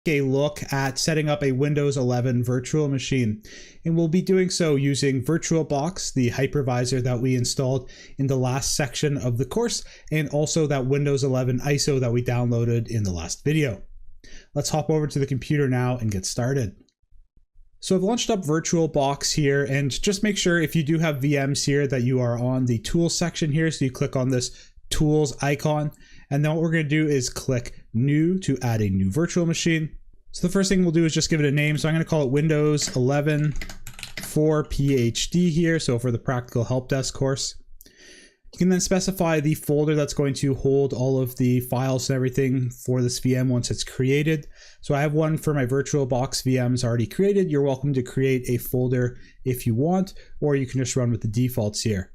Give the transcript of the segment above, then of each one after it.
a look at setting up a Windows 11 virtual machine. And we'll be doing so using VirtualBox, the hypervisor that we installed in the last section of the course, and also that Windows 11 ISO that we downloaded in the last video. Let's hop over to the computer now and get started. So I've launched up VirtualBox here, and just make sure if you do have VMs here that you are on the Tools section here. So you click on this Tools icon, and then what we're going to do is click New to add a new virtual machine. So the first thing we'll do is just give it a name. So I'm going to call it Windows 11 for PhD here, so for the Practical Help Desk course. You can then specify the folder that's going to hold all of the files and everything for this VM once it's created. So I have one for my VirtualBox VMs already created. You're welcome to create a folder if you want, or you can just run with the defaults here.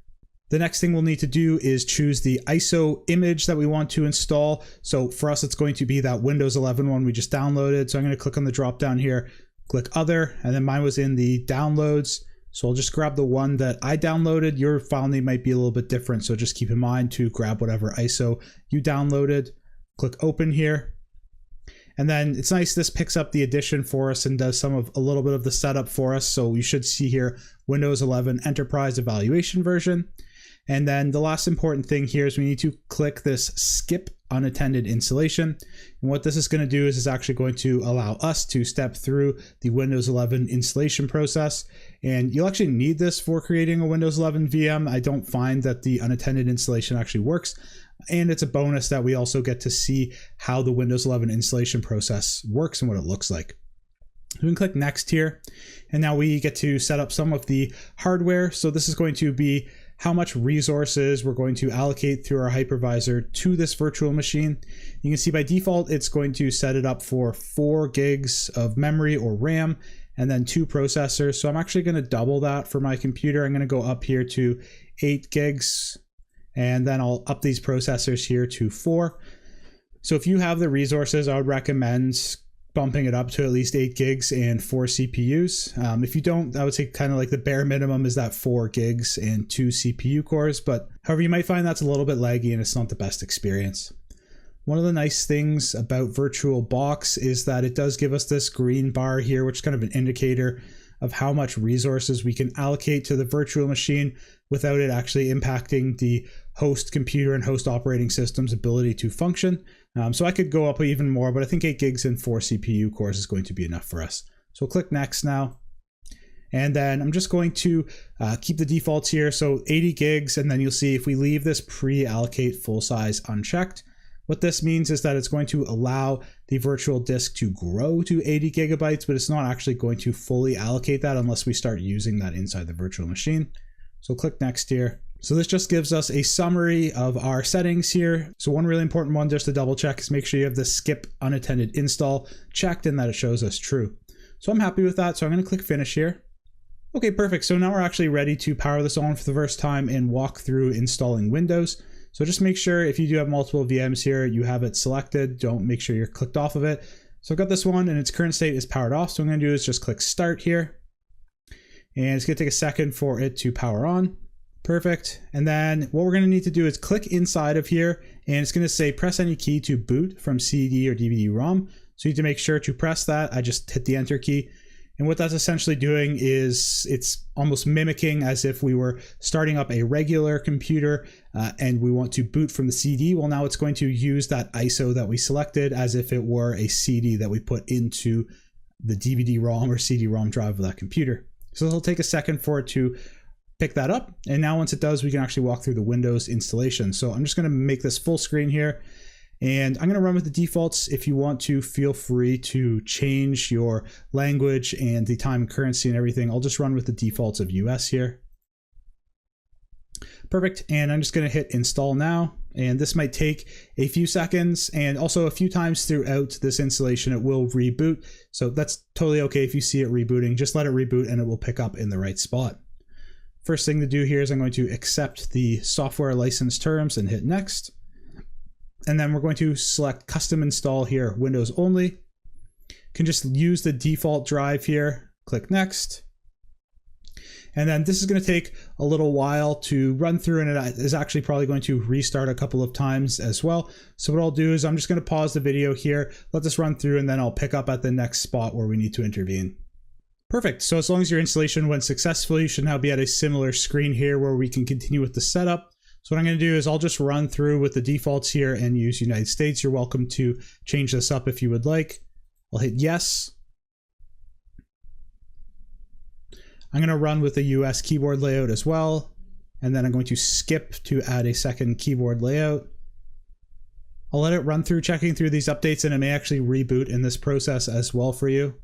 The next thing we'll need to do is choose the ISO image that we want to install. So for us, it's going to be that Windows 11 one we just downloaded. So I'm going to click on the drop down here, click Other, and then mine was in the downloads. So I'll just grab the one that I downloaded. Your file name might be a little bit different, so just keep in mind to grab whatever ISO you downloaded. Click Open here. And then it's nice, this picks up the edition for us and does a little bit of the setup for us. So you should see here Windows 11 Enterprise Evaluation Version. And then the last important thing here is we need to click this Skip Unattended Installation. And what this is going to do is it's actually going to allow us to step through the Windows 11 installation process. And you'll actually need this for creating a Windows 11 VM. I don't find that the unattended installation actually works. And it's a bonus that we also get to see how the Windows 11 installation process works and what it looks like. We can click Next here. And now we get to set up some of the hardware. So this is going to be how much resources we're going to allocate through our hypervisor to this virtual machine. You can see by default, it's going to set it up for 4 gigs of memory or RAM, and then 2 processors. So I'm actually going to double that for my computer. I'm going to go up here to 8 gigs, and then I'll up these processors here to 4. So if you have the resources, I would recommend bumping it up to at least 8 gigs and 4 CPUs. If you don't, I would say kind of like the bare minimum is that 4 gigs and 2 CPU cores, but however, you might find that's a little bit laggy and it's not the best experience. One of the nice things about VirtualBox is that it does give us this green bar here, which is kind of an indicator of how much resources we can allocate to the virtual machine without it actually impacting the host computer and host operating system's ability to function. So I could go up even more, but I think 8 gigs and 4 CPU cores is going to be enough for us. So click Next now. And then I'm just going to keep the defaults here. So 80 gigs, and then you'll see if we leave this pre-allocate full size unchecked, what this means is that it's going to allow the virtual disk to grow to 80 gigabytes, but it's not actually going to fully allocate that unless we start using that inside the virtual machine. So click Next here. So this just gives us a summary of our settings here. So one really important one just to double check is make sure you have the Skip Unattended Install checked and that it shows us true. So I'm happy with that. So I'm going to click Finish here. Okay, perfect. So now we're actually ready to power this on for the first time and walk through installing Windows. So just make sure if you do have multiple VMs here, you have it selected. Don't make sure you're clicked off of it. So I've got this one and its current state is powered off. So what I'm going to do is just click Start here. And it's going to take a second for it to power on. Perfect. And then what we're going to need to do is click inside of here, and it's going to say press any key to boot from CD or DVD-ROM. So you need to make sure to press that. I just hit the Enter key. And what that's essentially doing is it's almost mimicking as if we were starting up a regular computer and we want to boot from the CD. Well, now it's going to use that ISO that we selected as if it were a CD that we put into the DVD-ROM or CD-ROM drive of that computer. So it'll take a second for it to pick that up. And now once it does, we can actually walk through the Windows installation. So I'm just going to make this full screen here. And I'm going to run with the defaults. If you want to, feel free to change your language and the time and currency and everything. I'll just run with the defaults of US here. Perfect. And I'm just going to hit install now. And this might take a few seconds, and also a few times throughout this installation, it will reboot. So that's totally okay if you see it rebooting. Just let it reboot and it will pick up in the right spot. First thing to do here is I'm going to accept the software license terms and hit next. And then we're going to select custom install here, Windows only. You can just use the default drive here, click next. And then this is going to take a little while to run through, and it is actually probably going to restart a couple of times as well. So what I'll do is I'm just going to pause the video here, let this run through, and then I'll pick up at the next spot where we need to intervene. Perfect. So as long as your installation went successfully, you should now be at a similar screen here where we can continue with the setup. So what I'm going to do is I'll just run through with the defaults here and use United States. You're welcome to change this up if you would like. I'll hit yes. I'm going to run with the US keyboard layout as well. And then I'm going to skip to add a second keyboard layout. I'll let it run through checking through these updates, and it may actually reboot in this process as well for you.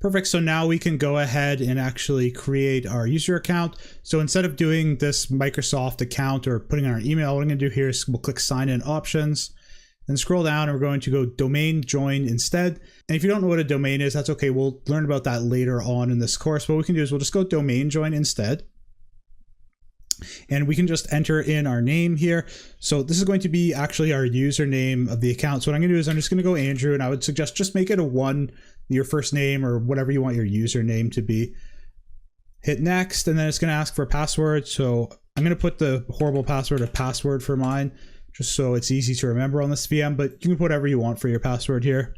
Perfect. So now we can go ahead and actually create our user account. So instead of doing this Microsoft account or putting our email, what I'm going to do here is we'll click sign in options. Then scroll down and we're going to go domain join instead. And if you don't know what a domain is, that's okay. We'll learn about that later on in this course. What we can do is we'll just go domain join instead. And we can just enter in our name here. So this is going to be actually our username of the account. So what I'm going to do is I'm just going to go Andrew, and I would suggest just make it a 1, your first name or whatever you want your username to be. Hit next, and then it's going to ask for a password. So I'm going to put the horrible password of password for mine, just so it's easy to remember on this VM, but you can put whatever you want for your password here.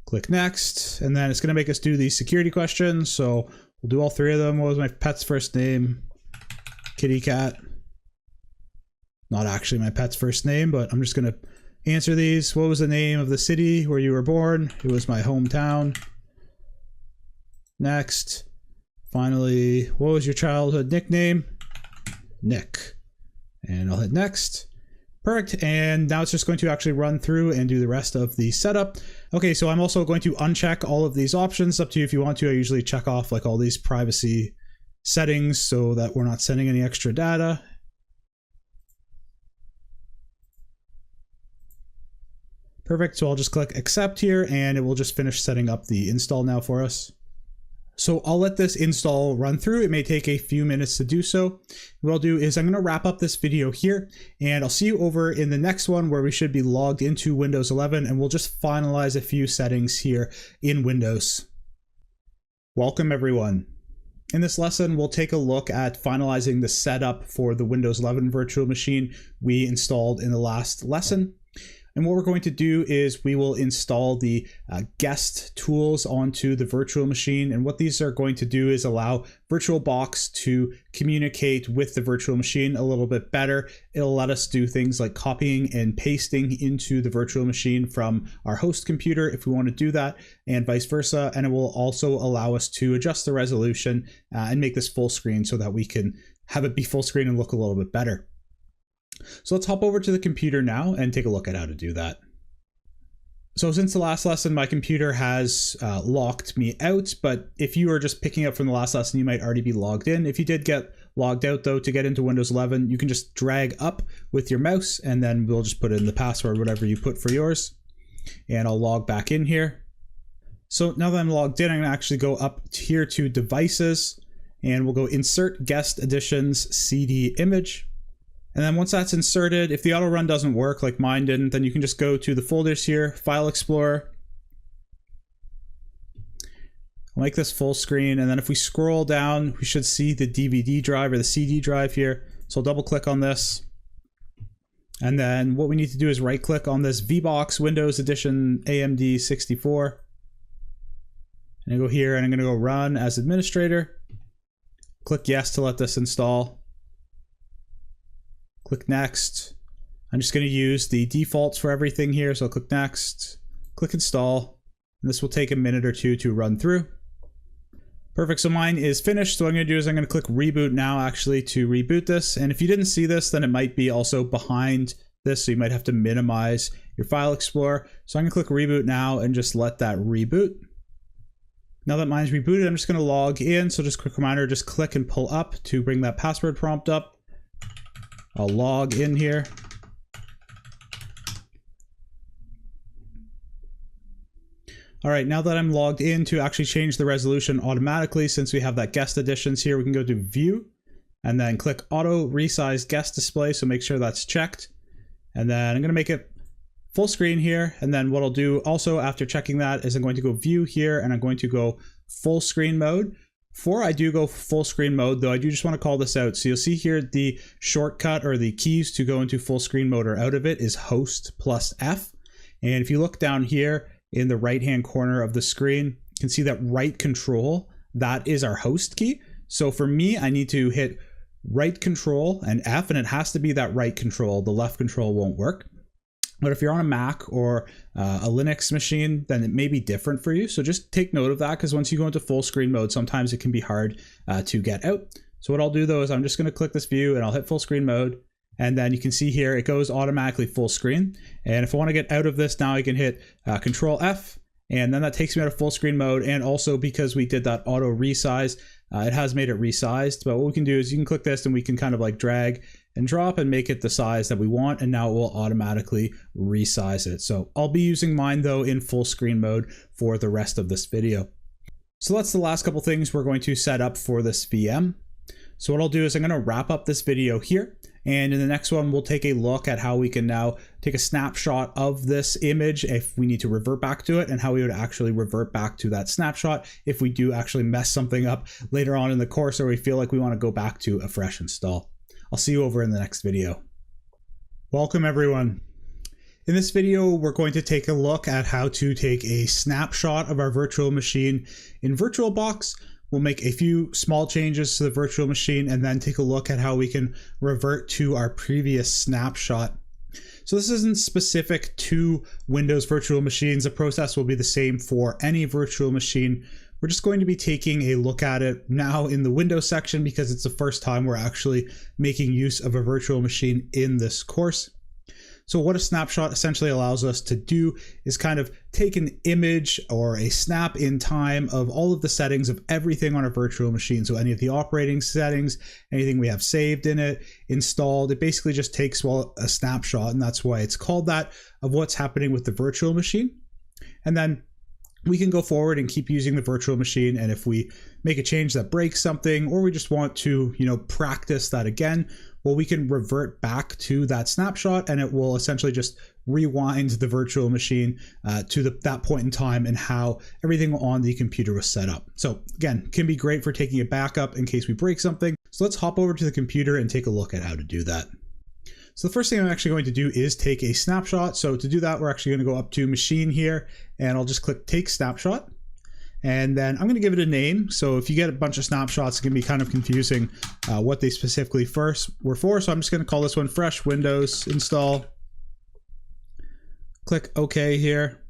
Click next, and then it's going to make us do these security questions. So we'll do all 3 of them. What was my pet's first name? Kitty cat. Not actually my pet's first name, but I'm just going to answer these. What was the name of the city where you were born? It was my hometown. Next. Finally, what was your childhood nickname? Nick. And I'll hit next. Perfect. And now it's just going to actually run through and do the rest of the setup. Okay, so I'm also going to uncheck all of these options. Up to you if you want to. I usually check off like all these privacy settings so that we're not sending any extra data. Perfect. So I'll just click accept here, and it will just finish setting up the install now for us. So I'll let this install run through. It may take a few minutes to do so. What I'll do is I'm going to wrap up this video here, and I'll see you over in the next one where we should be logged into Windows 11, and we'll just finalize a few settings here in Windows. Welcome everyone. In this lesson, we'll take a look at finalizing the setup for the Windows 11 virtual machine we installed in the last lesson. And what we're going to do is we will install the guest tools onto the virtual machine. And what these are going to do is allow VirtualBox to communicate with the virtual machine a little bit better. It'll let us do things like copying and pasting into the virtual machine from our host computer if we want to do that, and vice versa. And it will also allow us to adjust the resolution and make this full screen so that we can have it be full screen and look a little bit better. So let's hop over to the computer now and take a look at how to do that. So since the last lesson, my computer has locked me out, but if you are just picking up from the last lesson, you might already be logged in. If you did get logged out though, to get into Windows 11, you can just drag up with your mouse, and then we'll just put in the password, whatever you put for yours. And I'll log back in here. So now that I'm logged in, I'm gonna actually go up here to devices, and we'll go insert guest additions CD image. And then once that's inserted, if the auto run doesn't work like mine didn't, then you can just go to the folders here, File Explorer. I'll make this full screen, and then if we scroll down, we should see the DVD drive or the CD drive here. So I'll double click on this. And then what we need to do is right click on this VBox Windows Edition AMD 64. And I go here and I'm gonna go run as administrator. Click yes to let this install. Click next. I'm just going to use the defaults for everything here. So I'll click next, click install, and this will take a minute or two to run through. Perfect. So mine is finished. So what I'm going to do is I'm going to click reboot now actually to reboot this. And if you didn't see this, then it might be also behind this. So you might have to minimize your File Explorer. So I'm going to click reboot now and just let that reboot. Now that mine's rebooted, I'm just going to log in. So just quick reminder, just click and pull up to bring that password prompt up. I'll log in here. All right, now that I'm logged in, to actually change the resolution automatically, since we have that guest additions here, we can go to View and then click Auto Resize Guest Display. So make sure that's checked. And then I'm going to make it full screen here. And then what I'll do also after checking that is I'm going to go View here, and I'm going to go full screen mode. Before I do go full screen mode though, I do just want to call this out. So you'll see here the shortcut or the keys to go into full screen mode or out of it is host plus F. And if you look down here in the right hand corner of the screen, you can see that right control, that is our host key. So for me, I need to hit right control and F, and it has to be that right control. The left control won't work. But if you're on a Mac or a Linux machine, then it may be different for you. So just take note of that, because once you go into full screen mode, sometimes it can be hard to get out. So what I'll do though is I'm just going to click this view and I'll hit full screen mode. And then you can see here, it goes automatically full screen. And if I want to get out of this now, I can hit Control F, and then that takes me out of full screen mode. And also because we did that auto resize, it has made it resized. But what we can do is you can click this and we can kind of like drag and drop and make it the size that we want, and now it will automatically resize it. So I'll be using mine though in full screen mode for the rest of this video. So that's the last couple things we're going to set up for this VM. So what I'll do is I'm going to wrap up this video here, and in the next one we'll take a look at how we can now take a snapshot of this image if we need to revert back to it, and how we would actually revert back to that snapshot if we do actually mess something up later on in the course, or we feel like we want to go back to a fresh install. I'll see you over in the next video. Welcome everyone. In this video, we're going to take a look at how to take a snapshot of our virtual machine in VirtualBox. We'll make a few small changes to the virtual machine and then take a look at how we can revert to our previous snapshot. So this isn't specific to Windows virtual machines. The process will be the same for any virtual machine. We're just going to be taking a look at it now in the Windows section because it's the first time we're actually making use of a virtual machine in this course. So what a snapshot essentially allows us to do is kind of take an image or a snap in time of all of the settings of everything on a virtual machine. So any of the operating settings, anything we have saved in it, installed, it basically just takes a snapshot, and that's why it's called that, of what's happening with the virtual machine. And then we can go forward and keep using the virtual machine, and if we make a change that breaks something, or we just want to, practice that again, well, we can revert back to that snapshot, and it will essentially just rewind the virtual machine to that point in time and how everything on the computer was set up. So again, can be great for taking a backup in case we break something. So let's hop over to the computer and take a look at how to do that. So the first thing I'm actually going to do is take a snapshot. So to do that, we're actually going to go up to Machine here, and I'll just click Take Snapshot. And then I'm going to give it a name. So if you get a bunch of snapshots, it can be kind of confusing what they specifically were for. So I'm just going to call this one Fresh Windows Install. Click OK here.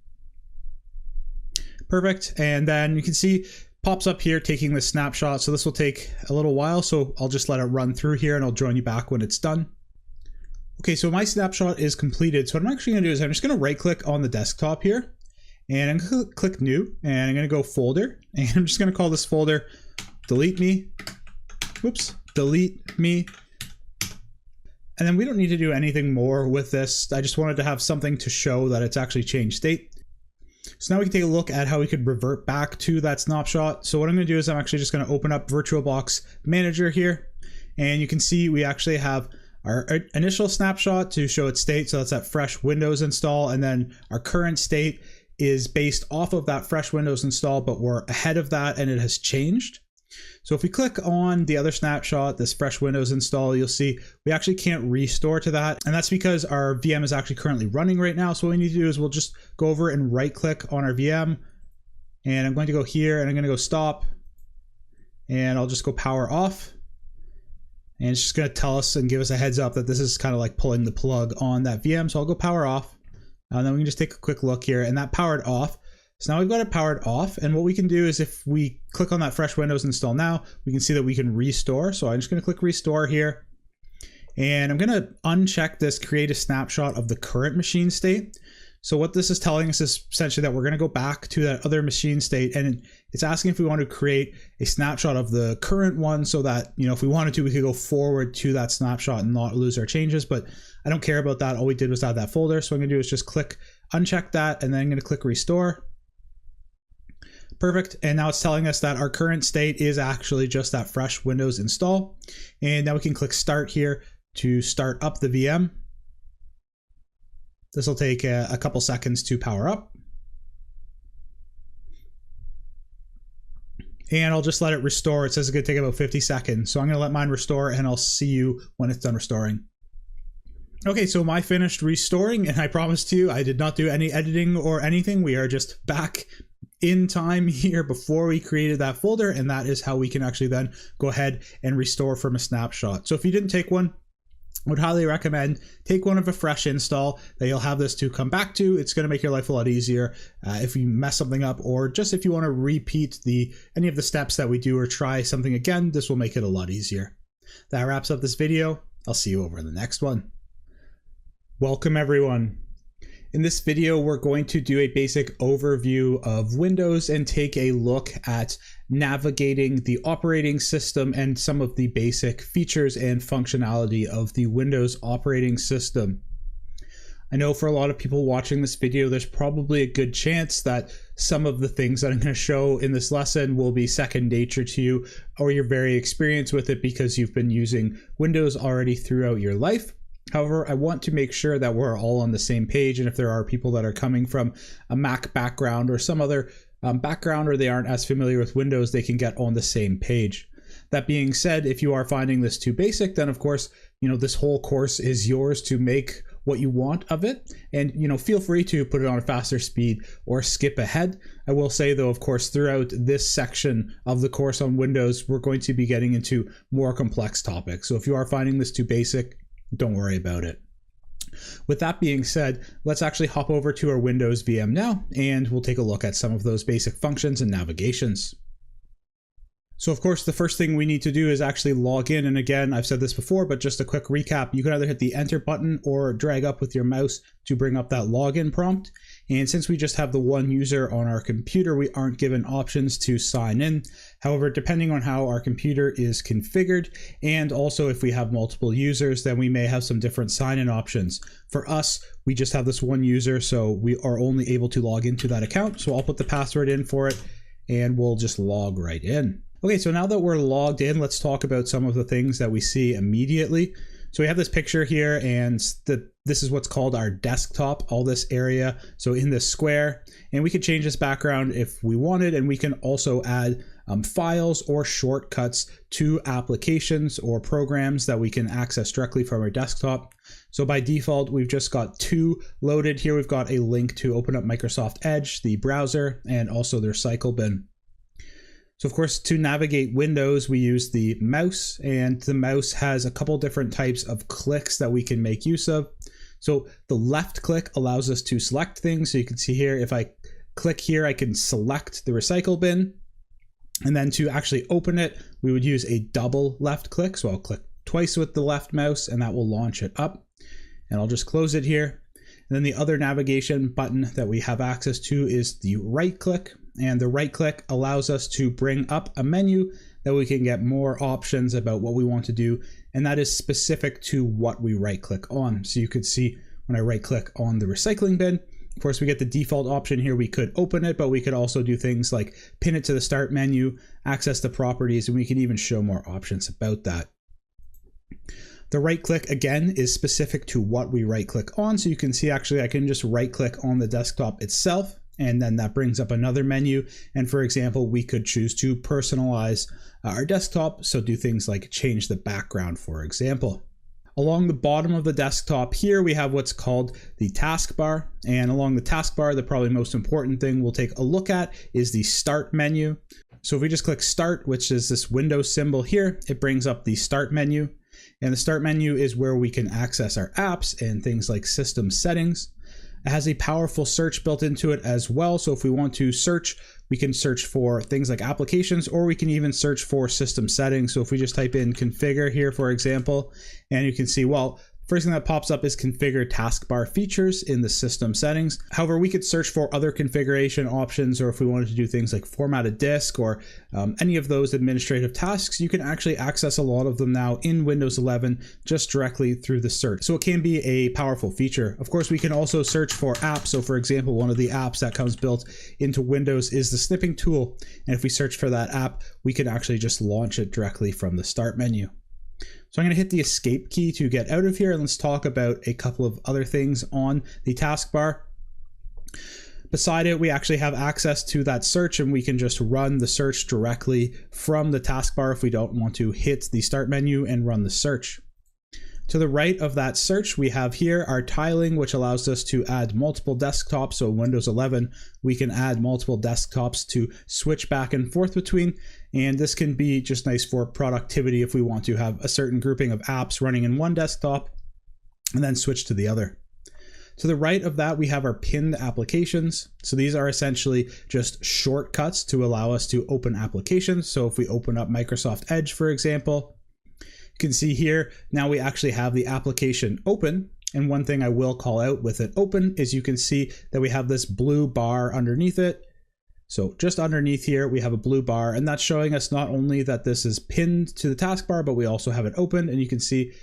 Perfect. And then you can see pops up here taking the snapshot. So this will take a little while. So I'll just let it run through here and I'll join you back when it's done. Okay, so my snapshot is completed. So what I'm actually going to do is I'm just going to right click on the desktop here, and I'm going to click New, and I'm going to go Folder, and I'm just going to call this folder Delete Me. Delete Me. And then we don't need to do anything more with this. I just wanted to have something to show that it's actually changed state. So now we can take a look at how we could revert back to that snapshot. So what I'm going to do is I'm actually just going to open up VirtualBox Manager here, and you can see we actually have our initial snapshot to show its state. So that's that fresh Windows install. And then our current state is based off of that fresh Windows install, but we're ahead of that and it has changed. So if we click on the other snapshot, this fresh Windows install, you'll see we actually can't restore to that. And that's because our VM is actually currently running right now. So what we need to do is we'll just go over and right click on our VM, and I'm going to go here and I'm going to go stop, and I'll just go power off. And it's just going to tell us and give us a heads up that this is kind of like pulling the plug on that VM. So I'll go power off. And then we can just take a quick look here, and that powered off. So now we've got it powered off. And what we can do is if we click on that fresh Windows install now, we can see that we can restore. So I'm just going to click restore here. And I'm going to uncheck this create a snapshot of the current machine state. So what this is telling us is essentially that we're going to go back to that other machine state, and it's asking if we want to create a snapshot of the current one so that, if we wanted to, we could go forward to that snapshot and not lose our changes. But I don't care about that. All we did was add that folder. So what I'm going to do is just click uncheck that, and then I'm going to click restore. Perfect. And now it's telling us that our current state is actually just that fresh Windows install. And now we can click start here to start up the VM. This will take a couple seconds to power up. and I'll just let it restore. It says it's going to take about 50 seconds. So I'm going to let mine restore, and I'll see you when it's done restoring. Okay, so my finished restoring, and I promised you I did not do any editing or anything. We are just back in time here before we created that folder, and that is how we can actually then go ahead and restore from a snapshot. So if you didn't take one, I would highly recommend take one of a fresh install that you'll have this to come back to. It's going to make your life a lot easier if you mess something up, or just if you want to repeat any of the steps that we do or try something again, this will make it a lot easier. That wraps up this video. I'll see you over in the next one. Welcome everyone. In this video, we're going to do a basic overview of Windows and take a look at navigating the operating system and some of the basic features and functionality of the Windows operating system. I know for a lot of people watching this video, there's probably a good chance that some of the things that I'm going to show in this lesson will be second nature to you, or you're very experienced with it because you've been using Windows already throughout your life. However, I want to make sure that we're all on the same page, and if there are people that are coming from a Mac background or some other background, or they aren't as familiar with Windows, they can get on the same page. That being said, if you are finding this too basic, then of course, this whole course is yours to make what you want of it, and feel free to put it on a faster speed or skip ahead. I will say though, of course, throughout this section of the course on Windows, we're going to be getting into more complex topics. So if you are finding this too basic, don't worry about it. With that being said, let's actually hop over to our Windows VM now, and we'll take a look at some of those basic functions and navigations. So of course, the first thing we need to do is actually log in. And again, I've said this before, but just a quick recap, you can either hit the enter button or drag up with your mouse to bring up that login prompt. And since we just have the one user on our computer, we aren't given options to sign in. However, depending on how our computer is configured, and also if we have multiple users, then we may have some different sign-in options. For us, we just have this one user, so we are only able to log into that account. So I'll put the password in for it, and we'll just log right in. Okay, so now that we're logged in, let's talk about some of the things that we see immediately. So we have this picture here, and this is what's called our desktop, all this area. So in this square, and we could change this background if we wanted, and we can also add files or shortcuts to applications or programs that we can access directly from our desktop. So by default, we've just got two loaded here. We've got a link to open up Microsoft Edge, the browser, and also their cycle bin. So of course, to navigate Windows, we use the mouse, and the mouse has a couple different types of clicks that we can make use of. So the left click allows us to select things. So you can see here, if I click here, I can select the recycle bin. And then to actually open it, we would use a double left click. So I'll click twice with the left mouse, and that will launch it up. And I'll just close it here. And then the other navigation button that we have access to is the right click. And the right click allows us to bring up a menu that we can get more options about what we want to do. And that is specific to what we right click on. So you could see when I right click on the recycling bin, of course, we get the default option here. We could open it, but we could also do things like pin it to the start menu, access the properties, and we can even show more options about that. The right click again is specific to what we right click on. So you can see actually I can just right click on the desktop itself, and then that brings up another menu. And for example, we could choose to personalize our desktop. So do things like change the background, for example. Along the bottom of the desktop here, we have what's called the taskbar. And along the taskbar, the probably most important thing we'll take a look at is the start menu. So if we just click start, which is this Windows symbol here, it brings up the start menu. And the start menu is where we can access our apps and things like system settings. It has a powerful search built into it as well. So if we want to search, we can search for things like applications, or we can even search for system settings. So if we just type in configure here, for example, and you can see, well, first thing that pops up is configure taskbar features in the system settings. However, we could search for other configuration options, or if we wanted to do things like format a disk or any of those administrative tasks, you can actually access a lot of them now in Windows 11 just directly through the search. So it can be a powerful feature. Of course, we can also search for apps. So for example, one of the apps that comes built into Windows is the snipping tool. And if we search for that app, we can actually just launch it directly from the start menu. So I'm going to hit the escape key to get out of here, and let's talk about a couple of other things on the taskbar. Beside it, we actually have access to that search, and we can just run the search directly from the taskbar if we don't want to hit the start menu and run the search. To the right of that search, we have here our tiling, which allows us to add multiple desktops. So in Windows 11, we can add multiple desktops to switch back and forth between. And this can be just nice for productivity if we want to have a certain grouping of apps running in one desktop and then switch to the other. To the right of that, we have our pinned applications. So these are essentially just shortcuts to allow us to open applications. So if we open up Microsoft Edge, for example, you can see here, now we actually have the application open. And one thing I will call out with it open is you can see that we have this blue bar underneath it. So just underneath here, we have a blue bar, and that's showing us not only that this is pinned to the taskbar, but we also have it open, and you can see.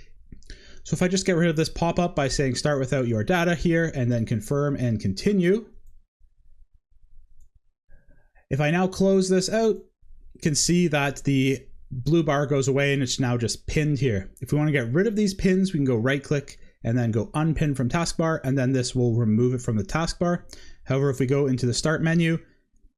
So if I just get rid of this pop-up by saying start without your data here and then confirm and continue. If I now close this out, you can see that the blue bar goes away and it's now just pinned here. If we want to get rid of these pins, we can go right click and then go unpin from taskbar, and then this will remove it from the taskbar. However, if we go into the start menu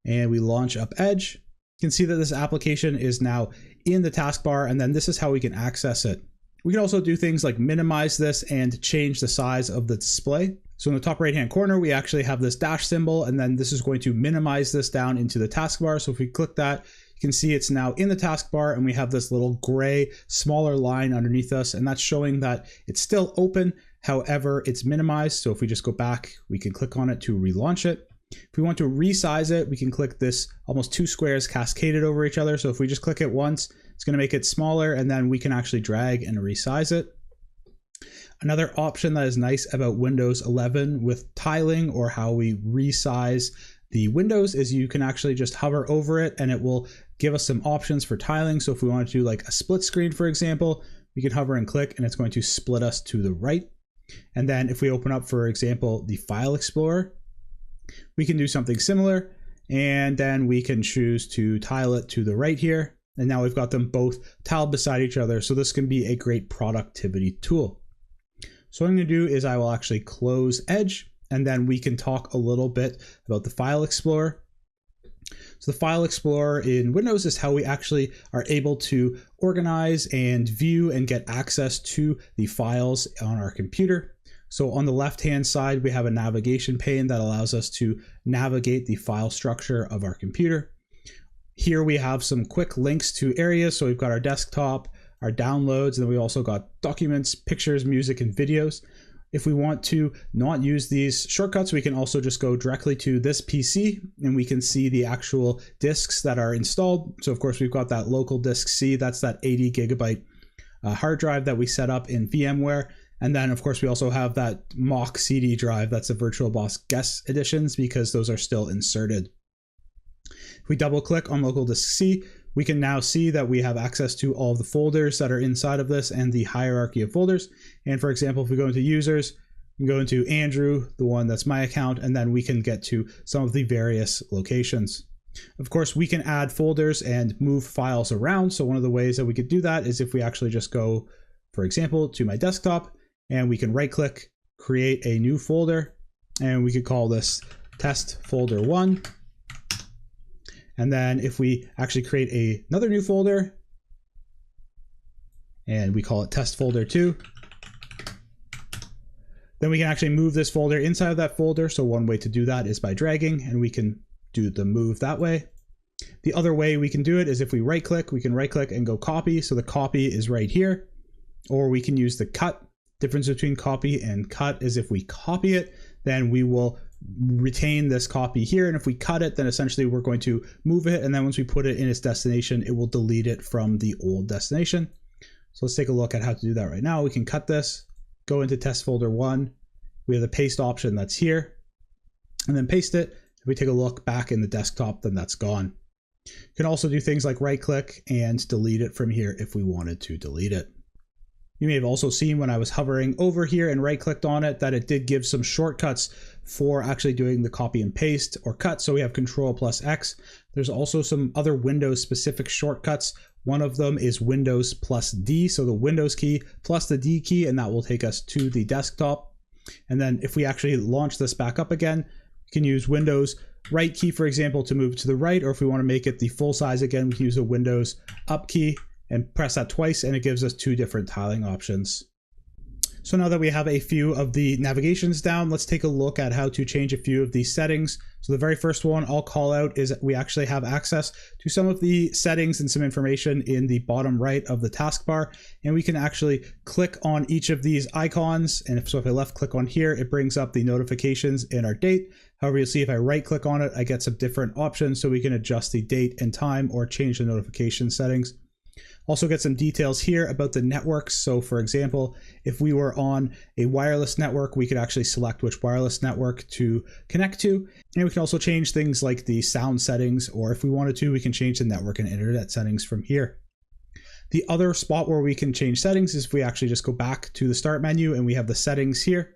and we launch up Edge, you can see that this application is now in the taskbar, and then this is how we can access it. We can also do things like minimize this and change the size of the display. So in the top right hand corner, we actually have this dash symbol, and then this is going to minimize this down into the taskbar. So if we click that, you can see it's now in the taskbar, and we have this little gray smaller line underneath us, and that's showing that it's still open. However, it's minimized. So if we just go back, we can click on it to relaunch it. If we want to resize it, we can click this almost two squares cascaded over each other. So if we just click it once, it's going to make it smaller, and then we can actually drag and resize it. Another option that is nice about Windows 11 with tiling, or how we resize the windows, is you can actually just hover over it and it will give us some options for tiling. So if we want to do like a split screen, for example, we can hover and click and it's going to split us to the right. And then if we open up, for example, the File Explorer, we can do something similar, and then we can choose to tile it to the right here. And now we've got them both tiled beside each other. So this can be a great productivity tool. So what I'm going to do is I will actually close Edge, and then we can talk a little bit about the File Explorer. So the File Explorer in Windows is how we actually are able to organize and view and get access to the files on our computer. So on the left-hand side, we have a navigation pane that allows us to navigate the file structure of our computer. Here we have some quick links to areas. So we've got our desktop, our downloads, and then we also got documents, pictures, music, and videos. If we want to not use these shortcuts, we can also just go directly to this PC, and we can see the actual disks that are installed. So of course, we've got that local disk C, that's that 80 gigabyte hard drive that we set up in VMware. And then, of course, we also have that mock CD drive. That's the VirtualBox guest editions, because those are still inserted. If we double click on local disk C, we can now see that we have access to all of the folders that are inside of this and the hierarchy of folders. And for example, if we go into users, we can go into Andrew, the one that's my account, and then we can get to some of the various locations. Of course, we can add folders and move files around. So one of the ways that we could do that is if we actually just go, for example, to my desktop, and we can right click, create a new folder, and we could call this test folder 1. And then if we actually create another new folder and we call it test folder 2, then we can actually move this folder inside of that folder. So one way to do that is by dragging, and we can do the move that way. The other way we can do it is if we right click, we can right click and go copy. So the copy is right here, or we can use the cut. Difference between copy and cut is if we copy it, then we will retain this copy here. And if we cut it, then essentially we're going to move it. And then once we put it in its destination, it will delete it from the old destination. So let's take a look at how to do that right now. We can cut this, go into test folder 1. We have the paste option that's here, and then paste it. If we take a look back in the desktop, then that's gone. You can also do things like right click and delete it from here if we wanted to delete it. You may have also seen when I was hovering over here and right clicked on it that it did give some shortcuts for actually doing the copy and paste or cut. So we have Control+X. There's also some other Windows specific shortcuts. One of them is Windows+D. So the Windows key plus the D key, and that will take us to the desktop. And then if we actually launch this back up again, we can use Windows right key, for example, to move to the right, or if we want to make it the full size again, we can use the Windows up key and press that twice, and it gives us 2 different tiling options. So now that we have a few of the navigations down, let's take a look at how to change a few of these settings. So the very first one I'll call out is that we actually have access to some of the settings and some information in the bottom right of the taskbar, and we can actually click on each of these icons. And if I left click on here, it brings up the notifications and our date. However, you'll see if I right click on it, I get some different options, so we can adjust the date and time or change the notification settings. Also get some details here about the networks. So for example, if we were on a wireless network, we could actually select which wireless network to connect to. And we can also change things like the sound settings, or if we wanted to, we can change the network and internet settings from here. The other spot where we can change settings is if we actually just go back to the start menu and we have the settings here.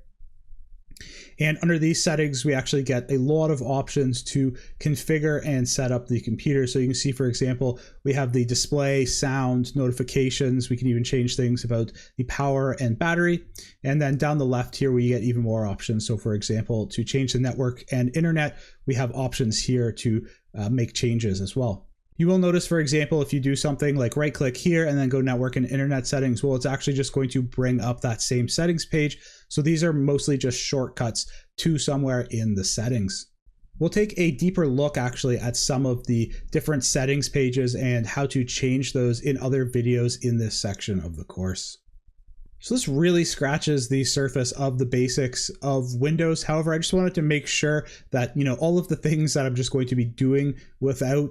And under these settings, we actually get a lot of options to configure and set up the computer. So you can see, for example, we have the display, sound, notifications. We can even change things about the power and battery. And then down the left here, we get even more options. So for example, to change the network and internet, we have options here to make changes as well. You will notice, for example, if you do something like right click here and then go network and internet settings, well, it's actually just going to bring up that same settings page. So these are mostly just shortcuts to somewhere in the settings. We'll take a deeper look actually at some of the different settings pages and how to change those in other videos in this section of the course. So this really scratches the surface of the basics of Windows. However, I just wanted to make sure that, all of the things that I'm just going to be doing without,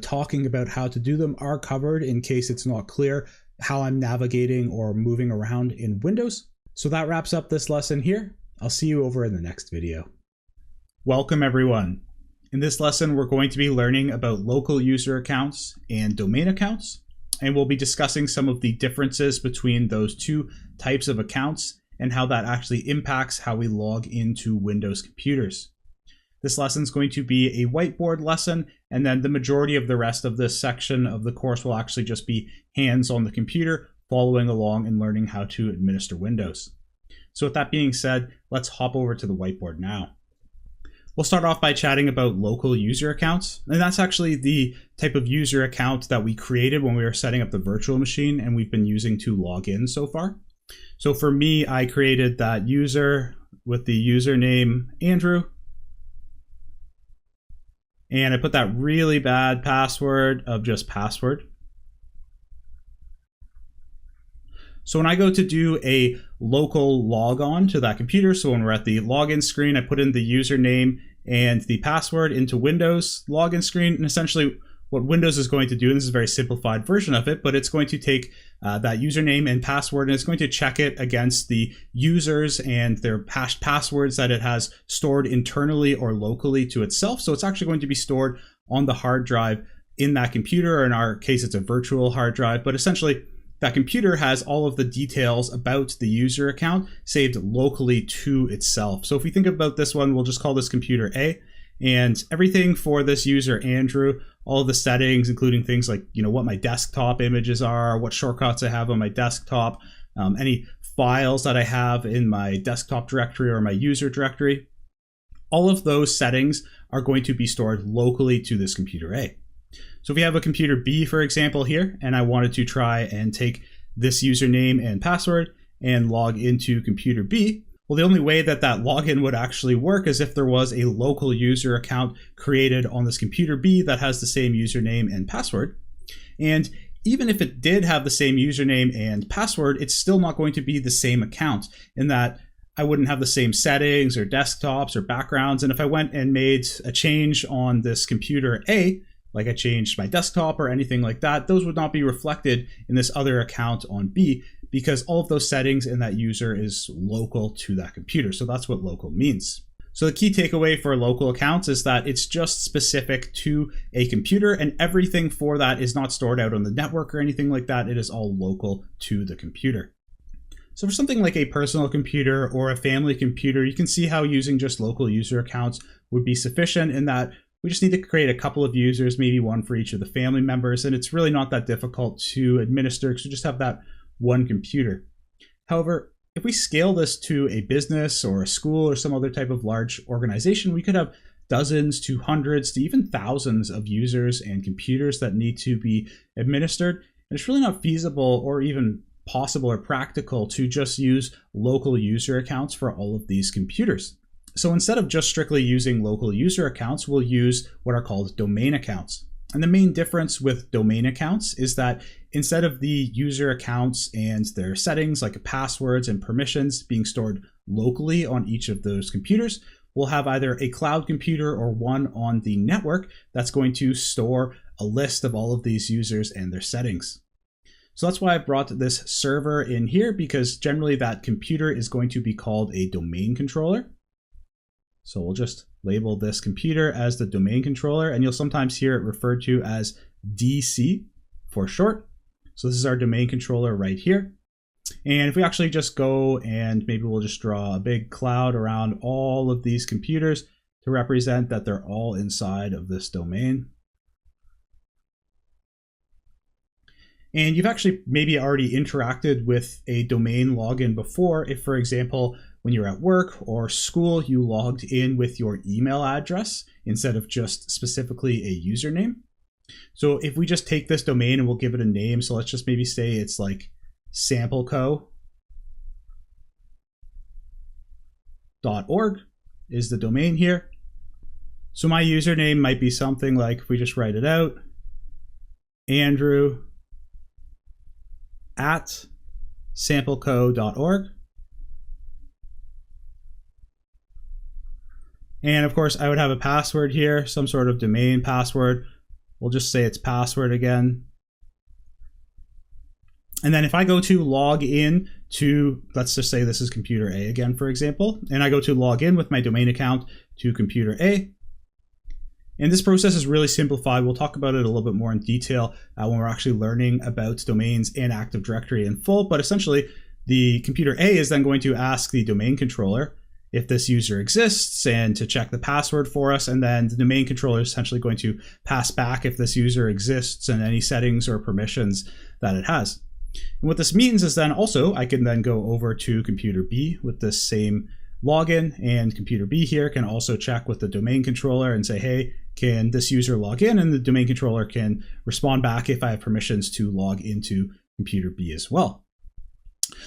talking about how to do them are covered in case it's not clear how I'm navigating or moving around in Windows. So that wraps up this lesson here. I'll see you over in the next video. Welcome everyone. In this lesson, we're going to be learning about local user accounts and domain accounts. And we'll be discussing some of the differences between those 2 types of accounts and how that actually impacts how we log into Windows computers. This lesson is going to be a whiteboard lesson, and then the majority of the rest of this section of the course will actually just be hands on the computer, following along and learning how to administer Windows. So with that being said, let's hop over to the whiteboard now. We'll start off by chatting about local user accounts, and that's actually the type of user account that we created when we were setting up the virtual machine and we've been using to log in so far. So for me, I created that user with the username Andrew, and I put that really bad password of just password. So when I go to do a local logon to that computer, so when we're at the login screen, I put in the username and the password into Windows login screen. And essentially what Windows is going to do, and this is a very simplified version of it, but it's going to take that username and password and it's going to check it against the users and their hashed passwords that it has stored internally or locally to itself. So it's actually going to be stored on the hard drive in that computer, or in our case, it's a virtual hard drive, but essentially that computer has all of the details about the user account saved locally to itself. So if we think about this one, we'll just call this computer A, and everything for this user Andrew, all of the settings, including things like, what my desktop images are, what shortcuts I have on my desktop, any files that I have in my desktop directory or my user directory, all of those settings are going to be stored locally to this computer A. So if we have a computer B, for example, here, and I wanted to try and take this username and password and log into computer B, well, the only way that that login would actually work is if there was a local user account created on this computer B that has the same username and password. And even if it did have the same username and password, it's still not going to be the same account, in that I wouldn't have the same settings or desktops or backgrounds. And if I went and made a change on this computer A, like I changed my desktop or anything like that, those would not be reflected in this other account on B, because all of those settings in that user is local to that computer. So that's what local means. So the key takeaway for local accounts is that it's just specific to a computer, and everything for that is not stored out on the network or anything like that. It is all local to the computer. So for something like a personal computer or a family computer, you can see how using just local user accounts would be sufficient, in that we just need to create a couple of users, maybe one for each of the family members, and it's really not that difficult to administer because we just have that one computer. However, If we scale this to a business or a school or some other type of large organization, we could have dozens to hundreds to even thousands of users and computers that need to be administered. And it's really not feasible or even possible or practical to just use local user accounts for all of these computers. So instead of just strictly using local user accounts, we'll use what are called domain accounts. And the main difference with domain accounts is that instead of the user accounts and their settings like passwords and permissions being stored locally on each of those computers, we'll have either a cloud computer or one on the network that's going to store a list of all of these users and their settings. So that's why I brought this server in here, because generally that computer is going to be called a domain controller. So we'll just label this computer as the domain controller, and you'll sometimes hear it referred to as DC for short. So this is our domain controller right here. And if we actually just go and maybe we'll just draw a big cloud around all of these computers to represent that they're all inside of this domain. And you've actually maybe already interacted with a domain login before. If, for example, when you're at work or school, you logged in with your email address instead of just specifically a username. So if we just take this domain and we'll give it a name, so let's just maybe say it's like sampleco.org is the domain here. So my username might be something like, if we just write it out, Andrew at sampleco.org. And of course, I would have a password here, some sort of domain password. We'll just say it's password again. And then if I go to log in to, let's just say this is computer A again, for example, and I go to log in with my domain account to computer A. And this process is really simplified. We'll talk about it a little bit more in detail when we're actually learning about domains and Active Directory in full. But essentially, the computer A is then going to ask the domain controller if this user exists and to check the password for us. And then the domain controller is essentially going to pass back if this user exists and any settings or permissions that it has. And what this means is then also I can then go over to computer B with this same login, and computer B here can also check with the domain controller and say, hey, can this user log in? And the domain controller can respond back if I have permissions to log into computer B as well.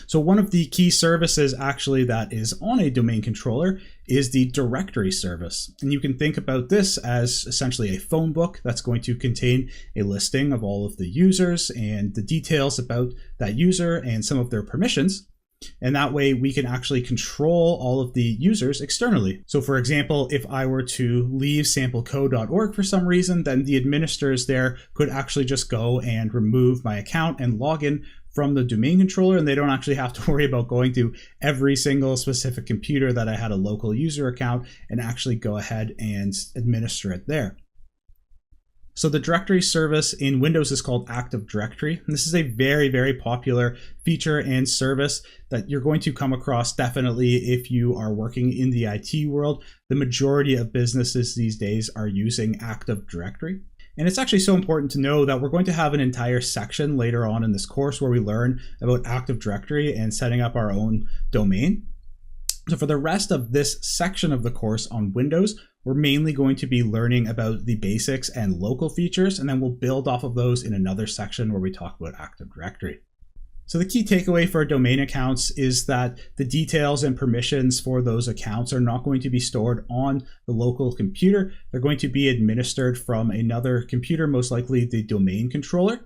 So one of the key services actually that is on a domain controller is the directory service. And you can think about this as essentially a phone book that's going to contain a listing of all of the users and the details about that user and some of their permissions. And that way we can actually control all of the users externally. So for example, if I were to leave sampleco.org for some reason, then the administrators there could actually just go and remove my account and log in from the domain controller, and they don't actually have to worry about going to every single specific computer that I had a local user account and actually go ahead and administer it there. So the directory service in Windows is called Active Directory. And this is a very, very popular feature and service that you're going to come across definitely if you are working in the IT world. The majority of businesses these days are using Active Directory. And it's actually so important to know that we're going to have an entire section later on in this course where we learn about Active Directory and setting up our own domain. So for the rest of this section of the course on Windows, we're mainly going to be learning about the basics and local features, and then we'll build off of those in another section where we talk about Active Directory. So the key takeaway for domain accounts is that the details and permissions for those accounts are not going to be stored on the local computer. They're going to be administered from another computer, most likely the domain controller.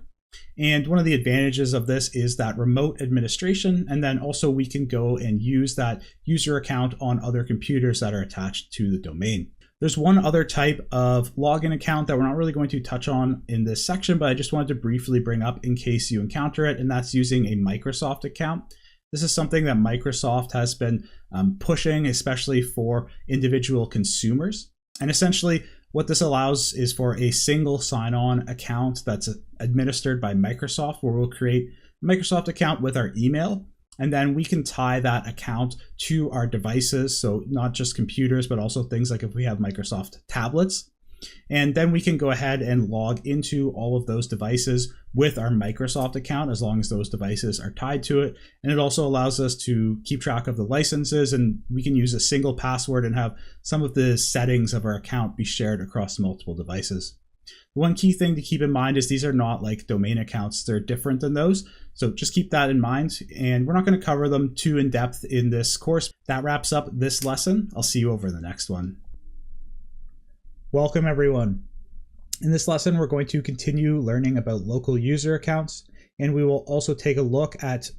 And one of the advantages of this is that remote administration, and then also we can go and use that user account on other computers that are attached to the domain. There's one other type of login account that we're not really going to touch on in this section, but I just wanted to briefly bring up in case you encounter it, and that's using a Microsoft account. This is something that Microsoft has been pushing, especially for individual consumers. And essentially what this allows is for a single sign-on account that's administered by Microsoft, where we'll create a Microsoft account with our email. And then we can tie that account to our devices. So not just computers, but also things like if we have Microsoft tablets. And then we can go ahead and log into all of those devices with our Microsoft account as long as those devices are tied to it. And it also allows us to keep track of the licenses, and we can use a single password and have some of the settings of our account be shared across multiple devices. One key thing to keep in mind is these are not like domain accounts. They're different than those. So just keep that in mind. And we're not going to cover them too in depth in this course. That wraps up this lesson. I'll see you over in the next one. Welcome everyone. In this lesson, we're going to continue learning about local user accounts, and we will also take a look at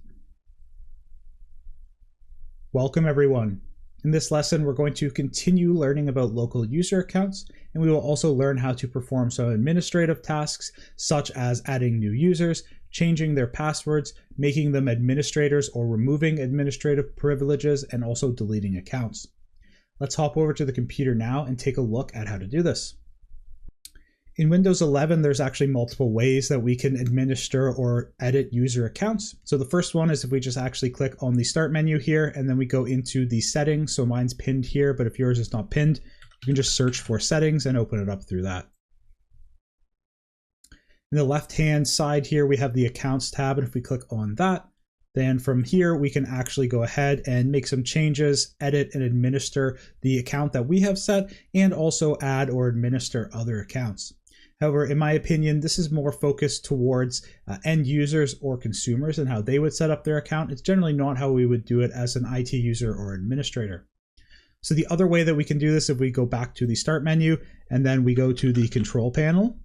Welcome everyone. In this lesson, we're going to continue learning about local user accounts, and we will also learn how to perform some administrative tasks, such as adding new users, changing their passwords, making them administrators or removing administrative privileges, and also deleting accounts. Let's hop over to the computer now and take a look at how to do this. In Windows 11, there's actually multiple ways that we can administer or edit user accounts. So the first one is if we just actually click on the start menu here, and then we go into the settings. So mine's pinned here, but if yours is not pinned, you can just search for settings and open it up through that. In the left-hand side here, we have the accounts tab. And if we click on that, then from here, we can actually go ahead and make some changes, edit and administer the account that we have set, and also add or administer other accounts. However, in my opinion, this is more focused towards end users or consumers and how they would set up their account. It's generally not how we would do it as an IT user or administrator. So the other way that we can do this, if we go back to the start menu and then we go to the control panel,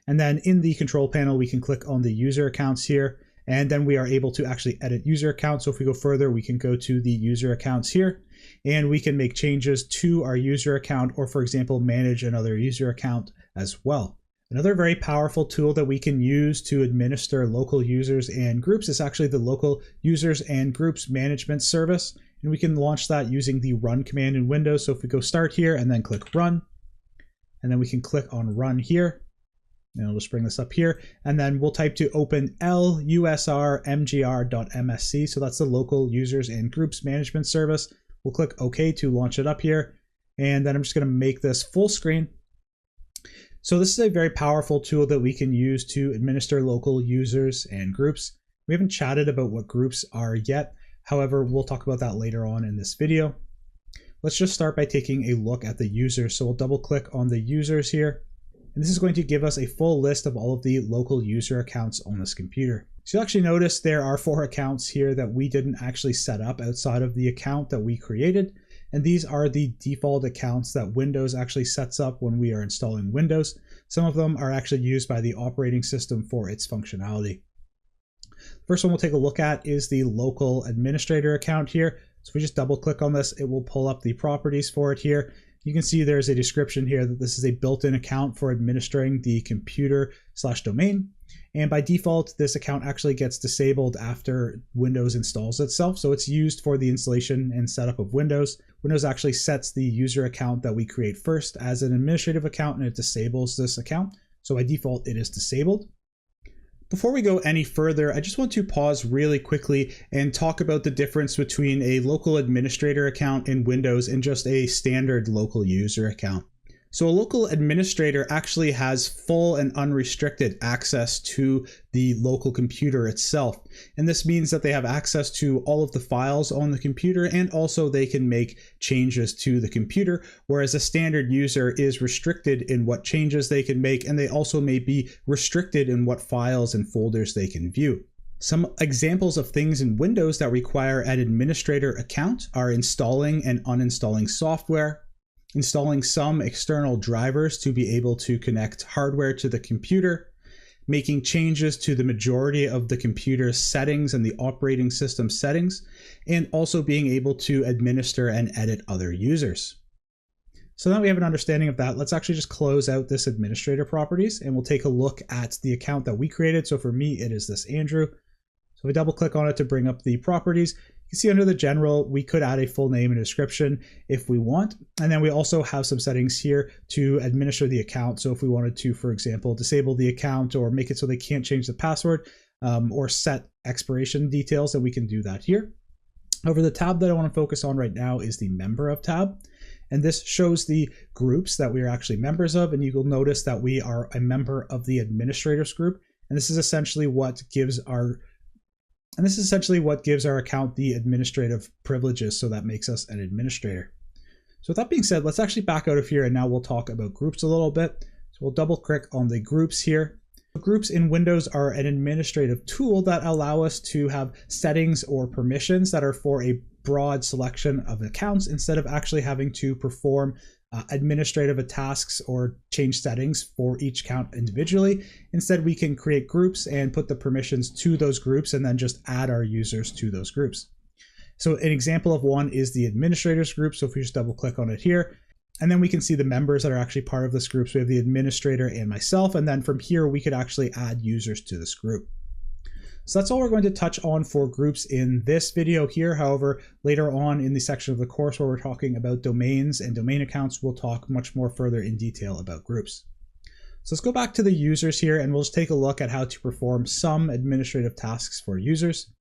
and then in the control panel, we can click on the user accounts here, and then we are able to actually edit user accounts. So if we go further, we can go to the user accounts here, and we can make changes to our user account, or for example, manage another user account as well. Another very powerful tool that we can use to administer local users and groups is actually the local users and groups management service. And we can launch that using the run command in Windows. So if we go start here and then click run, and then we can click on run here. And I'll just bring this up here, and then we'll type to open lusrmgr.msc. So that's the local users and groups management service. We'll click OK to launch it up here. And then I'm just going to make this full screen. So this is a very powerful tool that we can use to administer local users and groups. We haven't chatted about what groups are yet. However, we'll talk about that later on in this video. Let's just start by taking a look at the users. So we'll double click on the users here. And this is going to give us a full list of all of the local user accounts on this computer. So you'll actually notice there are 4 accounts here that we didn't actually set up outside of the account that we created. And these are the default accounts that Windows actually sets up when we are installing Windows. Some of them are actually used by the operating system for its functionality. First one we'll take a look at is the local administrator account here. So if we just double click on this, it will pull up the properties for it here. You can see there's a description here that this is a built-in account for administering the computer/domain. And by default, this account actually gets disabled after Windows installs itself. So it's used for the installation and setup of Windows. Windows actually sets the user account that we create first as an administrative account, and it disables this account. So by default, it is disabled. Before we go any further, I just want to pause really quickly and talk about the difference between a local administrator account in Windows and just a standard local user account. So a local administrator actually has full and unrestricted access to the local computer itself. And this means that they have access to all of the files on the computer, and also they can make changes to the computer, whereas a standard user is restricted in what changes they can make, and they also may be restricted in what files and folders they can view. Some examples of things in Windows that require an administrator account are installing and uninstalling software, installing some external drivers to be able to connect hardware to the computer, making changes to the majority of the computer's settings and the operating system settings, and also being able to administer and edit other users. So now we have an understanding of that. Let's actually just close out this administrator properties, and we'll take a look at the account that we created. So for me, it is this Andrew. So we double click on it to bring up the properties. You can see under the general, we could add a full name and description if we want. And then we also have some settings here to administer the account. So if we wanted to, for example, disable the account or make it so they can't change the password or set expiration details, then we can do that here. However, the tab that I want to focus on right now is the member of tab. And this shows the groups that we are actually members of. And you will notice that we are a member of the administrators group. And this is essentially what gives our account the administrative privileges. So that makes us an administrator. So with that being said, let's actually back out of here, and now we'll talk about groups a little bit. So we'll double click on the groups here. Groups in Windows are an administrative tool that allow us to have settings or permissions that are for a broad selection of accounts instead of actually having to perform administrative tasks or change settings for each account individually. Instead, we can create groups and put the permissions to those groups and then just add our users to those groups. So an example of one is the administrators group. So if we just double click on it here, and then we can see the members that are actually part of this group. So we have the administrator and myself. And then from here, we could actually add users to this group. So that's all we're going to touch on for groups in this video here. However, later on in the section of the course where we're talking about domains and domain accounts, we'll talk much more further in detail about groups. So let's go back to the users here, and we'll just take a look at how to perform some administrative tasks for users.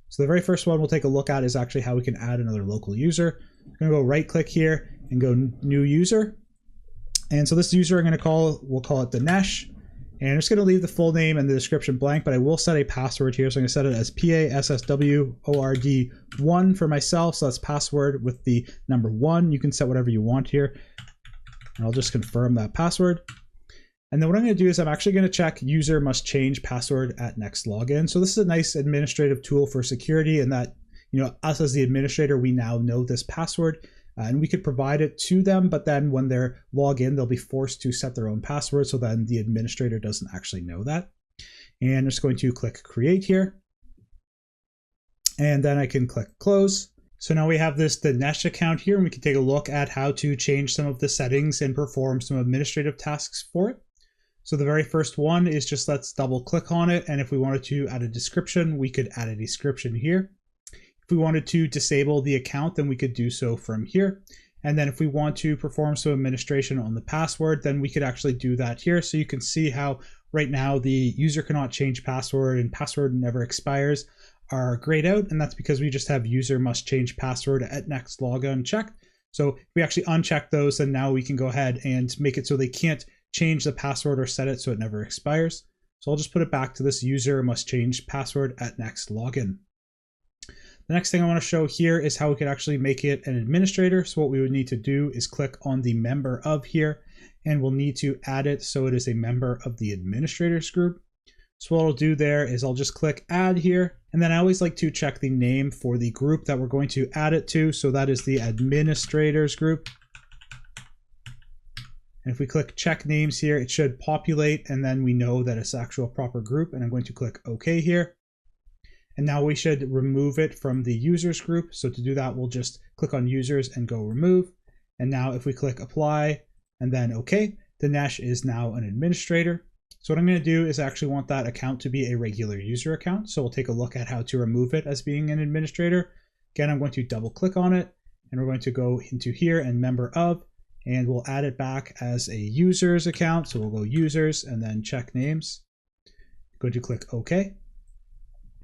So the very first one we'll take a look at is actually how we can add another local user. I'm going to go right click here and go new user. And so this user we'll call it Dinesh. And I'm just going to leave the full name and the description blank, but I will set a password here. So I'm going to set it as PASSWORD1 for myself. So that's password with the number 1. You can set whatever you want here. And I'll just confirm that password. And then what I'm going to do is I'm actually going to check user must change password at next login. So this is a nice administrative tool for security, and that, us as the administrator, we now know this password. And we could provide it to them, but then when they're log in, they'll be forced to set their own password. So then the administrator doesn't actually know that. And I'm just going to click create here. And then I can click close. So now we have this Dinesh account here, and we can take a look at how to change some of the settings and perform some administrative tasks for it. So the very first one is just let's double click on it. And if we wanted to add a description, we could add a description here. If we wanted to disable the account, then we could do so from here. And then if we want to perform some administration on the password, then we could actually do that here. So you can see how right now the user cannot change password and password never expires are grayed out. And that's because we just have user must change password at next login checked. So if we actually uncheck those, then now we can go ahead and make it so they can't change the password or set it so it never expires. So I'll just put it back to this user must change password at next login. The next thing I want to show here is how we could actually make it an administrator. So what we would need to do is click on the member of here, and we'll need to add it so it is a member of the administrators group. So what I'll do there is I'll just click add here. And then I always like to check the name for the group that we're going to add it to. So that is the administrators group. And if we click check names here, it should populate, and then we know that it's actual proper group. And I'm going to click OK here. And now we should remove it from the users group. So to do that, we'll just click on users and go remove. And now if we click apply and then OK, Dinesh is now an administrator. So what I'm going to do is I actually want that account to be a regular user account. So we'll take a look at how to remove it as being an administrator. Again, I'm going to double click on it, and we're going to go into here and member of, and we'll add it back as a users account. So we'll go users and then check names. I'm going to click OK.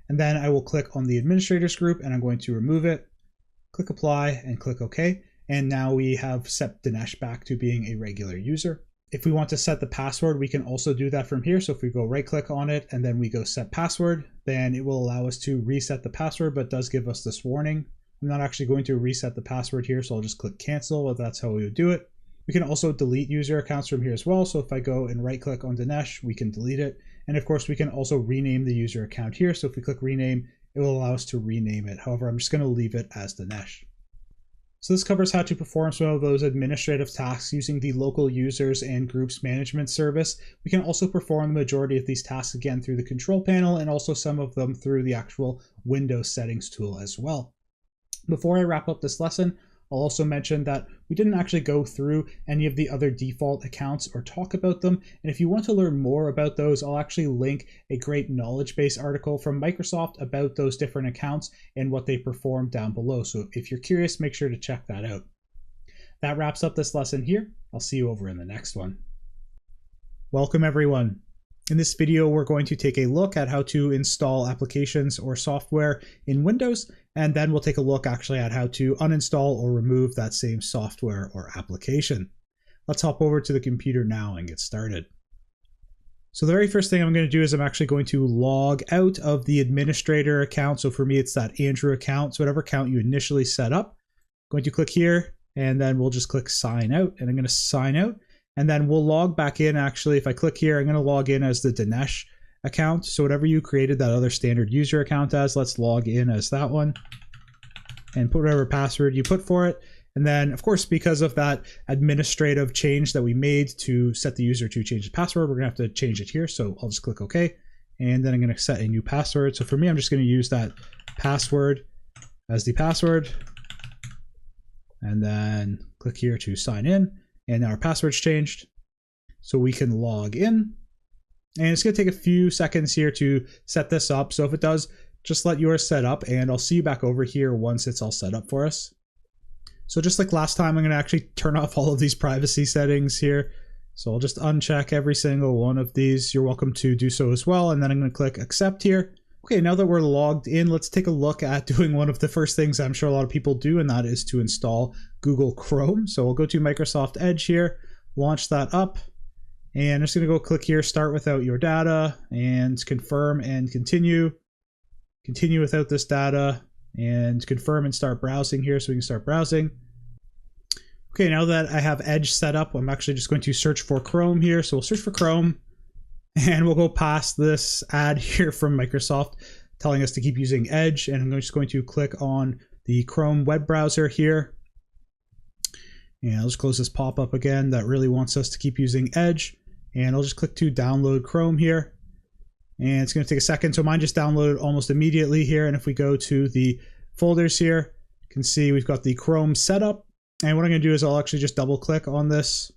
And then I will click on the administrators group, and I'm going to remove it, click apply and click OK. And now we have set Dinesh back to being a regular user. If we want to set the password, we can also do that from here. So if we go right click on it and then we go set password, then it will allow us to reset the password, but does give us this warning. I'm not actually going to reset the password here, so I'll just click cancel if that's how we would do it. We can also delete user accounts from here as well. So if I go and right click on Dinesh, we can delete it. And of course, we can also rename the user account here. So if we click rename, it will allow us to rename it. However, I'm just going to leave it as Dinesh. So this covers how to perform some of those administrative tasks using the local users and groups management service. We can also perform the majority of these tasks again through the control panel, and also some of them through the actual Windows settings tool as well. Before I wrap up this lesson, I'll also mention that we didn't actually go through any of the other default accounts or talk about them. And if you want to learn more about those, I'll actually link a great knowledge base article from Microsoft about those different accounts and what they perform down below. So if you're curious, make sure to check that out. That wraps up this lesson here. I'll see you over in the next one. Welcome everyone. In this video, we're going to take a look at how to install applications or software in Windows, and then we'll take a look actually at how to uninstall or remove that same software or application. Let's hop over to the computer now and get started. So the very first thing I'm going to do is I'm actually going to log out of the administrator account. So for me, it's that Andrew account. So whatever account you initially set up, I'm going to click here, and then we'll just click sign out, and I'm going to sign out, and then we'll log back in. Actually, if I click here, I'm going to log in as the Dinesh account. So whatever you created that other standard user account as, let's log in as that one and put whatever password you put for it. And then, of course, because of that administrative change that we made to set the user to change the password, we're going to have to change it here. So I'll just click OK. And then I'm going to set a new password. So for me, I'm just going to use that password as the password. And then click here to sign in. And now our password's changed. So we can log in. And it's going to take a few seconds here to set this up. So if it does, just let yours set up. And I'll see you back over here once it's all set up for us. So just like last time, I'm going to actually turn off all of these privacy settings here. So I'll just uncheck every single one of these. You're welcome to do so as well. And then I'm going to click accept here. Okay, now that we're logged in, let's take a look at doing one of the first things I'm sure a lot of people do, and that is to install Google Chrome. So we'll go to Microsoft Edge here, launch that up. And I'm just going to go click here, start without your data, and confirm and continue. Continue without this data, and confirm and start browsing here so we can start browsing. Okay, now that I have Edge set up, I'm actually just going to search for Chrome here. So we'll search for Chrome, and we'll go past this ad here from Microsoft telling us to keep using Edge. And I'm just going to click on the Chrome web browser here. And I'll just close this pop-up again that really wants us to keep using Edge. And I'll just click to download Chrome here. And it's going to take a second. So mine just downloaded almost immediately here. And if we go to the folders here, you can see we've got the Chrome setup. And what I'm going to do is I'll actually just double click on this.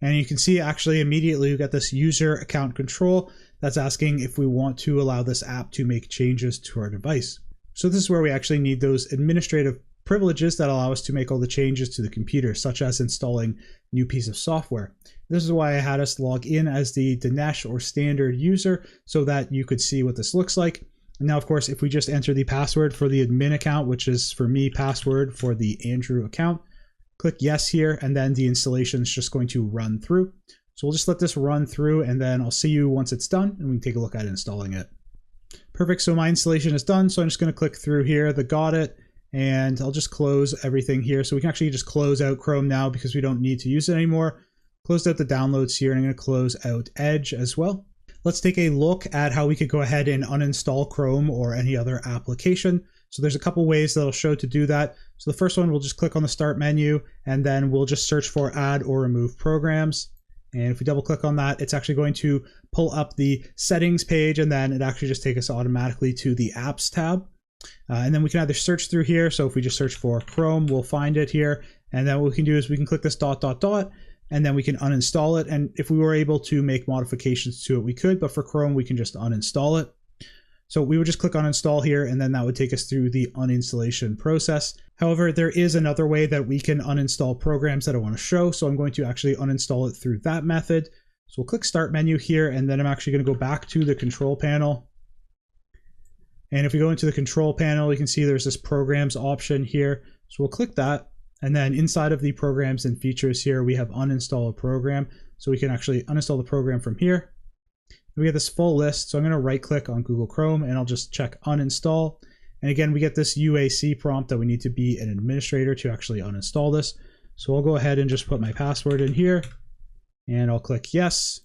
And you can see actually immediately we've got this user account control that's asking if we want to allow this app to make changes to our device. So this is where we actually need those administrative privileges that allow us to make all the changes to the computer, such as installing new piece of software. This is why I had us log in as the Dinesh or standard user so that you could see what this looks like. And now, of course, if we just enter the password for the admin account, which is for me password for the Andrew account, click yes here, and then the installation is just going to run through. So we'll just let this run through, and then I'll see you once it's done, and we can take a look at installing it. Perfect, so my installation is done, so I'm just going to click through here, the got it, and I'll just close everything here. So we can actually just close out Chrome now because we don't need to use it anymore. Closed out the downloads here, and I'm going to close out Edge as well. Let's take a look at how we could go ahead and uninstall Chrome or any other application. So there's a couple ways that I'll show to do that. So the first one, we'll just click on the start menu, and then we'll just search for add or remove programs. And if we double click on that, it's actually going to pull up the settings page, and then it actually just takes us automatically to the apps tab. And then we can either search through here. So if we just search for Chrome, we'll find it here. And then what we can do is we can click this ... and then we can uninstall it. And if we were able to make modifications to it, we could, but for Chrome, we can just uninstall it. So we would just click uninstall here, and then that would take us through the uninstallation process. However, there is another way that we can uninstall programs that I want to show. So I'm going to actually uninstall it through that method. So we'll click start menu here, and then I'm actually going to go back to the control panel. And if we go into the control panel, you can see there's this programs option here. So we'll click that. And then inside of the programs and features here, we have uninstall a program. So we can actually uninstall the program from here. We get this full list. So I'm going to right click on Google Chrome, and I'll just check uninstall. And again, we get this UAC prompt that we need to be an administrator to actually uninstall this. So I'll go ahead and just put my password in here, and I'll click yes.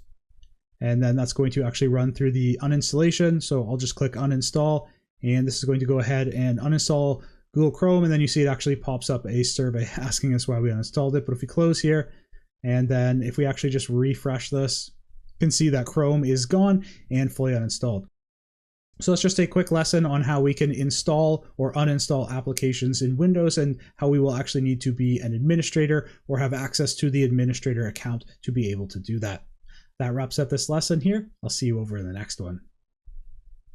And then that's going to actually run through the uninstallation. So I'll just click uninstall, and this is going to go ahead and uninstall Google Chrome. And then you see it actually pops up a survey asking us why we uninstalled it. But if we close here, and then if we actually just refresh this, you can see that Chrome is gone and fully uninstalled. So let's just take a quick lesson on how we can install or uninstall applications in Windows, and how we will actually need to be an administrator or have access to the administrator account to be able to do that. That wraps up this lesson here. I'll see you over in the next one.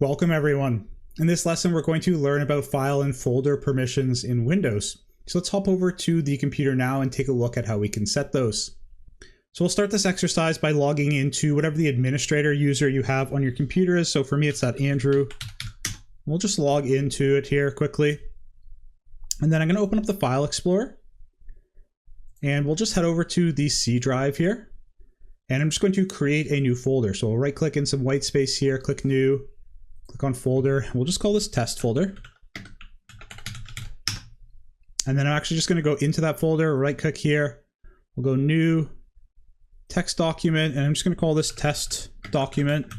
Welcome everyone. In this lesson, we're going to learn about file and folder permissions in Windows. So let's hop over to the computer now and take a look at how we can set those. So we'll start this exercise by logging into whatever the administrator user you have on your computer is. So for me, it's that Andrew We'll just log into it here quickly. And then I'm going to open up the File Explorer. And we'll just head over to the C drive here. And I'm just going to create a new folder. So we'll right click in some white space here, click New, click on Folder. We'll just call this Test Folder. And then I'm actually just going to go into that folder, right click here. We'll go New, Text Document, and I'm just going to call this Test Document.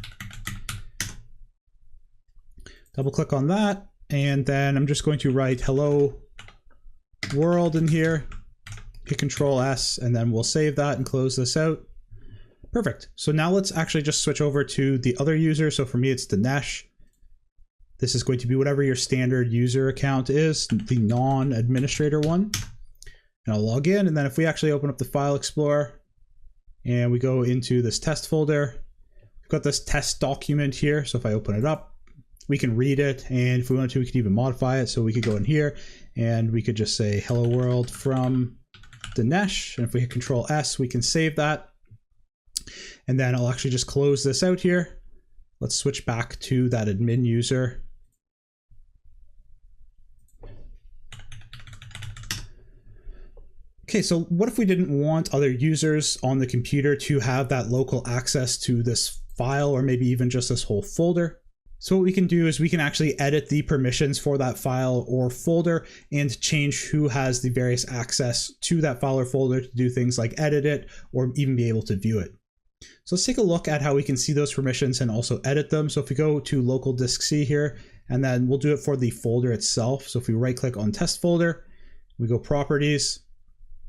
Double click on that. And then I'm just going to write Hello World in here. Hit Control S, and then we'll save that and close this out. Perfect. So now let's actually just switch over to the other user. So for me, it's Dinesh. This is going to be whatever your standard user account is, the non-administrator one. And I'll log in. And then if we actually open up the File Explorer and we go into this test folder, we've got this test document here. So if I open it up, we can read it. And if we wanted to, we could even modify it. So we could go in here and we could just say Hello World from Dinesh. And if we hit Control S, we can save that. And then I'll actually just close this out here. Let's switch back to that admin user. Okay, so what if we didn't want other users on the computer to have that local access to this file, or maybe even just this whole folder? So what we can do is we can actually edit the permissions for that file or folder and change who has the various access to that file or folder to do things like edit it or even be able to view it. So let's take a look at how we can see those permissions and also edit them. So if we go to local disk C here, and then we'll do it for the folder itself. So if we right click on test folder, we go properties,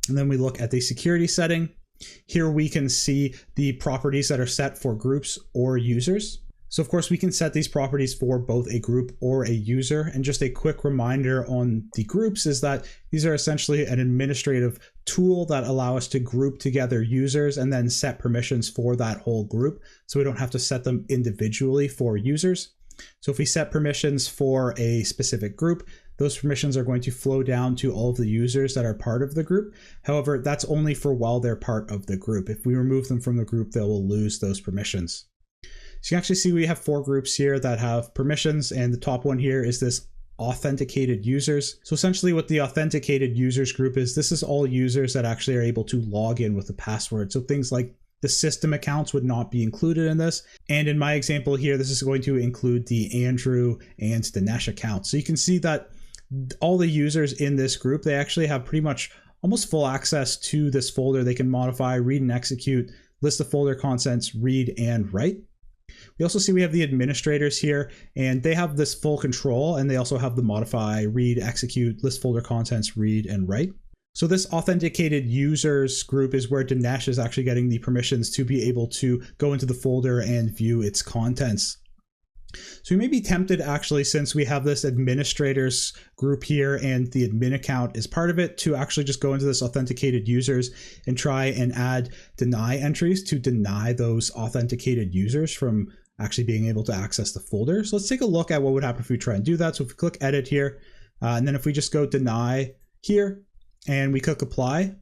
and then we look at the security setting. Here we can see the properties that are set for groups or users. So of course we can set these properties for both a group or a user. And just a quick reminder on the groups is that these are essentially an administrative tool that allow us to group together users and then set permissions for that whole group. So we don't have to set them individually for users. So if we set permissions for a specific group, those permissions are going to flow down to all of the users that are part of the group. However, that's only for while they're part of the group. If we remove them from the group, they will lose those permissions. So you can actually see we have 4 groups here that have permissions, and the top one here is this authenticated users. So essentially what the authenticated users group is, this is all users that actually are able to log in with a password. So things like the system accounts would not be included in this. And in my example here, this is going to include the Andrew and Dinesh accounts. So you can see that all the users in this group, they actually have pretty much almost full access to this folder. They can modify, read and execute, list the folder contents, read and write. We also see we have the administrators here, and they have this full control, and they also have the modify, read, execute, list folder contents, read and write. So this authenticated users group is where Dinesh is actually getting the permissions to be able to go into the folder and view its contents. So we may be tempted, actually, since we have this administrators group here and the admin account is part of it, to actually just go into this authenticated users and try and add deny entries to deny those authenticated users from actually being able to access the folder. So let's take a look at what would happen if we try and do that. So if we click edit here, and then if we just go deny here and we click apply,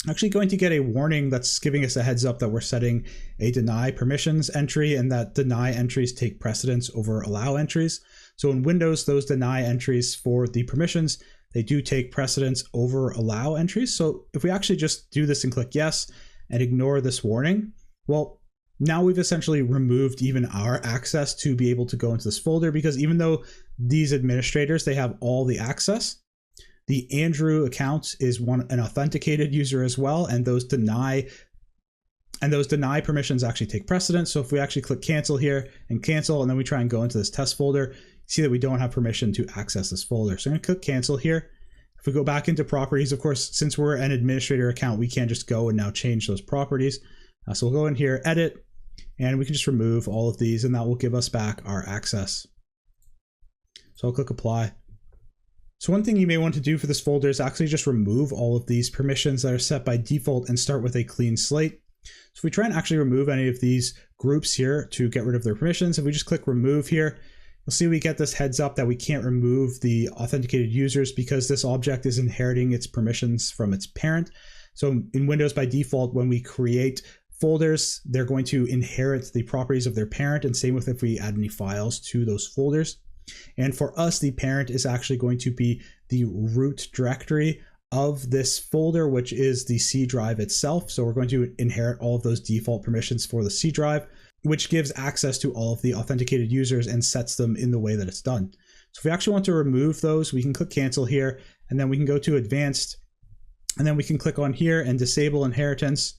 actually going to get a warning that's giving us a heads up that we're setting a deny permissions entry and that deny entries take precedence over allow entries. So in Windows, those deny entries for the permissions, they do take precedence over allow entries. So if we actually just do this and click yes and ignore this warning, well, now we've essentially removed even our access to be able to go into this folder, because even though these administrators, they have all the access, the Andrew account is an authenticated user as well, and those deny permissions actually take precedence. So if we actually click cancel here and cancel, and then we try and go into this test folder, see that we don't have permission to access this folder. So I'm going to click cancel here. If we go back into properties, of course, since we're an administrator account, we can't just go and now change those properties. So we'll go in here, edit, and we can just remove all of these, and that will give us back our access. So I'll click apply. So one thing you may want to do for this folder is actually just remove all of these permissions that are set by default and start with a clean slate. So if we try and actually remove any of these groups here to get rid of their permissions, if we just click remove here, you'll see we get this heads up that we can't remove the authenticated users because this object is inheriting its permissions from its parent. So in Windows by default, when we create folders, they're going to inherit the properties of their parent, and same with if we add any files to those folders. And for us, the parent is actually going to be the root directory of this folder, which is the C drive itself. So we're going to inherit all of those default permissions for the C drive, which gives access to all of the authenticated users and sets them in the way that it's done. So if we actually want to remove those, we can click cancel here, and then we can go to advanced, and then we can click on here and disable inheritance,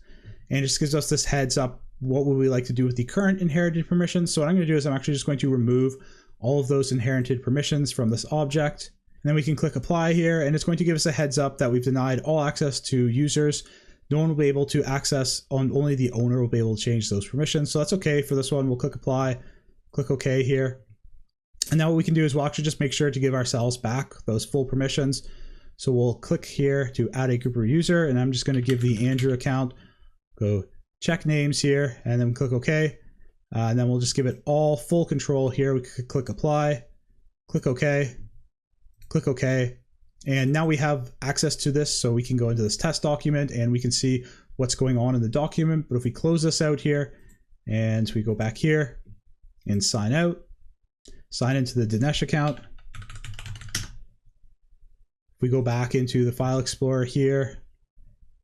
and it just gives us this heads up. What would we like to do with the current inherited permissions? So what I'm going to do is I'm actually just going to remove all of those inherited permissions from this object. And then we can click apply here, and it's going to give us a heads up that we've denied all access to users. No one will be able to access, only the owner will be able to change those permissions. So that's okay for this one. We'll click apply, click OK here. And now what we can do is we'll actually just make sure to give ourselves back those full permissions. So we'll click here to add a group or user, and I'm just going to give the Andrew account, go check names here, and then click OK. And then we'll just give it all full control here. We could click apply, click OK, click OK. And now we have access to this, so we can go into this test document and we can see what's going on in the document. But if we close this out here and we go back here and sign out, sign into the Dinesh account. We go back into the file explorer here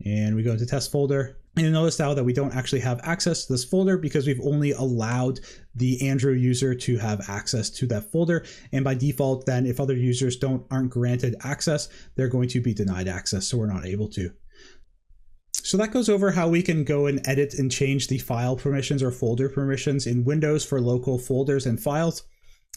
and we go into test folder. And you'll notice now that we don't actually have access to this folder because we've only allowed the Andrew user to have access to that folder. And by default, then if other users aren't granted access, they're going to be denied access. So we're not able to. So that goes over how we can go and edit and change the file permissions or folder permissions in Windows for local folders and files.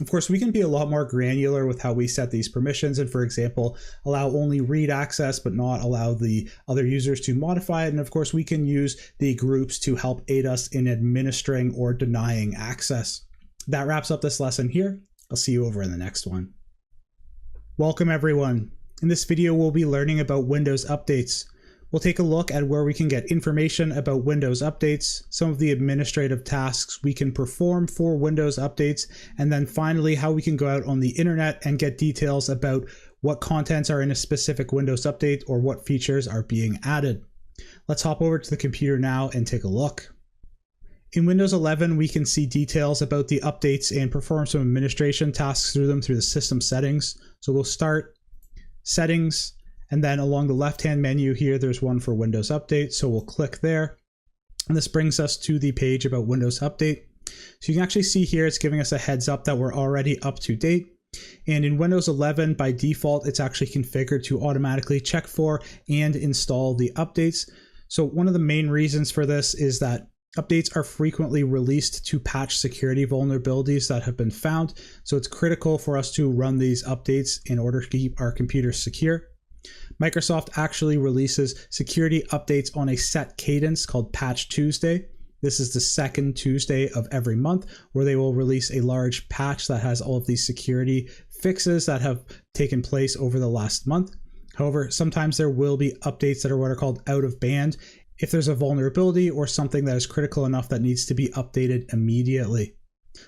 Of course, we can be a lot more granular with how we set these permissions and, for example, allow only read access but not allow the other users to modify it. And of course, we can use the groups to help aid us in administering or denying access. That wraps up this lesson here. I'll see you over in the next one. Welcome, everyone. In this video, we'll be learning about Windows updates. We'll take a look at where we can get information about Windows updates, some of the administrative tasks we can perform for Windows updates, and then finally how we can go out on the internet and get details about what contents are in a specific Windows update or what features are being added. Let's hop over to the computer now and take a look. In Windows 11, we can see details about the updates and perform some administration tasks through them through the system settings. So we'll start settings. And then along the left-hand menu here, there's one for Windows Update. So we'll click there. And this brings us to the page about Windows Update. So you can actually see here, it's giving us a heads up that we're already up to date. And in Windows 11, by default, it's actually configured to automatically check for and install the updates. So one of the main reasons for this is that updates are frequently released to patch security vulnerabilities that have been found. So it's critical for us to run these updates in order to keep our computers secure. Microsoft actually releases security updates on a set cadence called Patch Tuesday. This is the second Tuesday of every month where they will release a large patch that has all of these security fixes that have taken place over the last month. However, sometimes there will be updates that are what are called out of band if there's a vulnerability or something that is critical enough that needs to be updated immediately.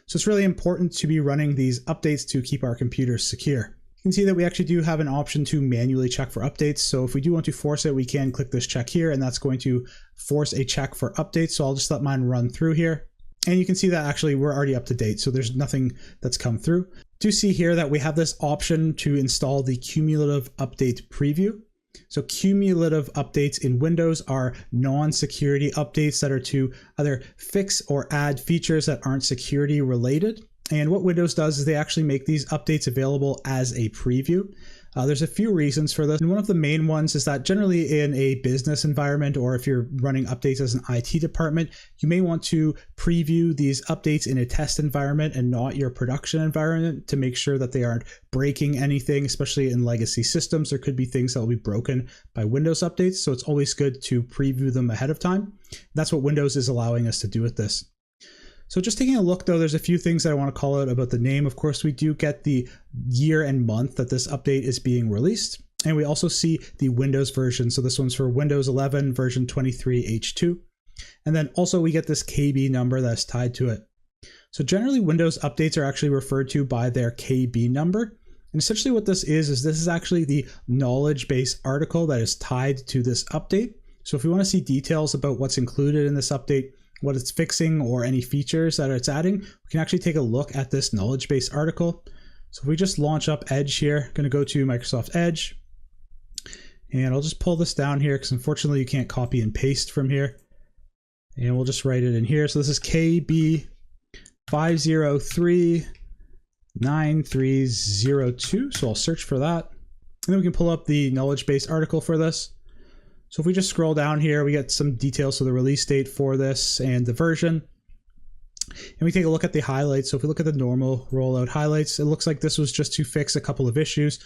So it's really important to be running these updates to keep our computers secure. You can see that we actually do have an option to manually check for updates. So if we do want to force it, we can click this check here, and that's going to force a check for updates. So I'll just let mine run through here. And you can see that actually we're already up to date. So there's nothing that's come through. Do see here that we have this option to install the cumulative update preview. So cumulative updates in Windows are non-security updates that are to either fix or add features that aren't security related. And what Windows does is they actually make these updates available as a preview. There's a few reasons for this. And one of the main ones is that generally in a business environment, or if you're running updates as an IT department, you may want to preview these updates in a test environment and not your production environment to make sure that they aren't breaking anything, especially in legacy systems. There could be things that will be broken by Windows updates. So it's always good to preview them ahead of time. That's what Windows is allowing us to do with this. So just taking a look though, there's a few things that I want to call out about the name. Of course, we do get the year and month that this update is being released. And we also see the Windows version. So this one's for Windows 11 version 23H2. And then also we get this KB number that's tied to it. So generally Windows updates are actually referred to by their KB number. And essentially what this is this is actually the knowledge base article that is tied to this update. So if we want to see details about what's included in this update, what it's fixing, or any features that it's adding, we can actually take a look at this knowledge base article. So if we just launch up Edge here, going to go to Microsoft Edge, and I'll just pull this down here because unfortunately you can't copy and paste from here. And we'll just write it in here. So this is KB5039302. So I'll search for that. And then we can pull up the knowledge base article for this. So if we just scroll down here, we get some details. So the release date for this and the version. And we take a look at the highlights. So if we look at the normal rollout highlights, it looks like this was just to fix a couple of issues.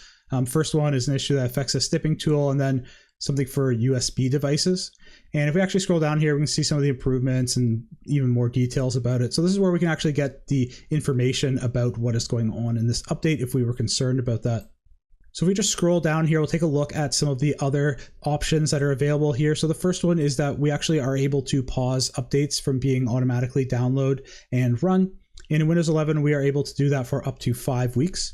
First one is an issue that affects a snipping tool, and then something for USB devices. And if we actually scroll down here, we can see some of the improvements and even more details about it. So this is where we can actually get the information about what is going on in this update if we were concerned about that. So if we just scroll down here, we'll take a look at some of the other options that are available here. So the first one is that we actually are able to pause updates from being automatically download and run. And in Windows 11, we are able to do that for up to 5 weeks.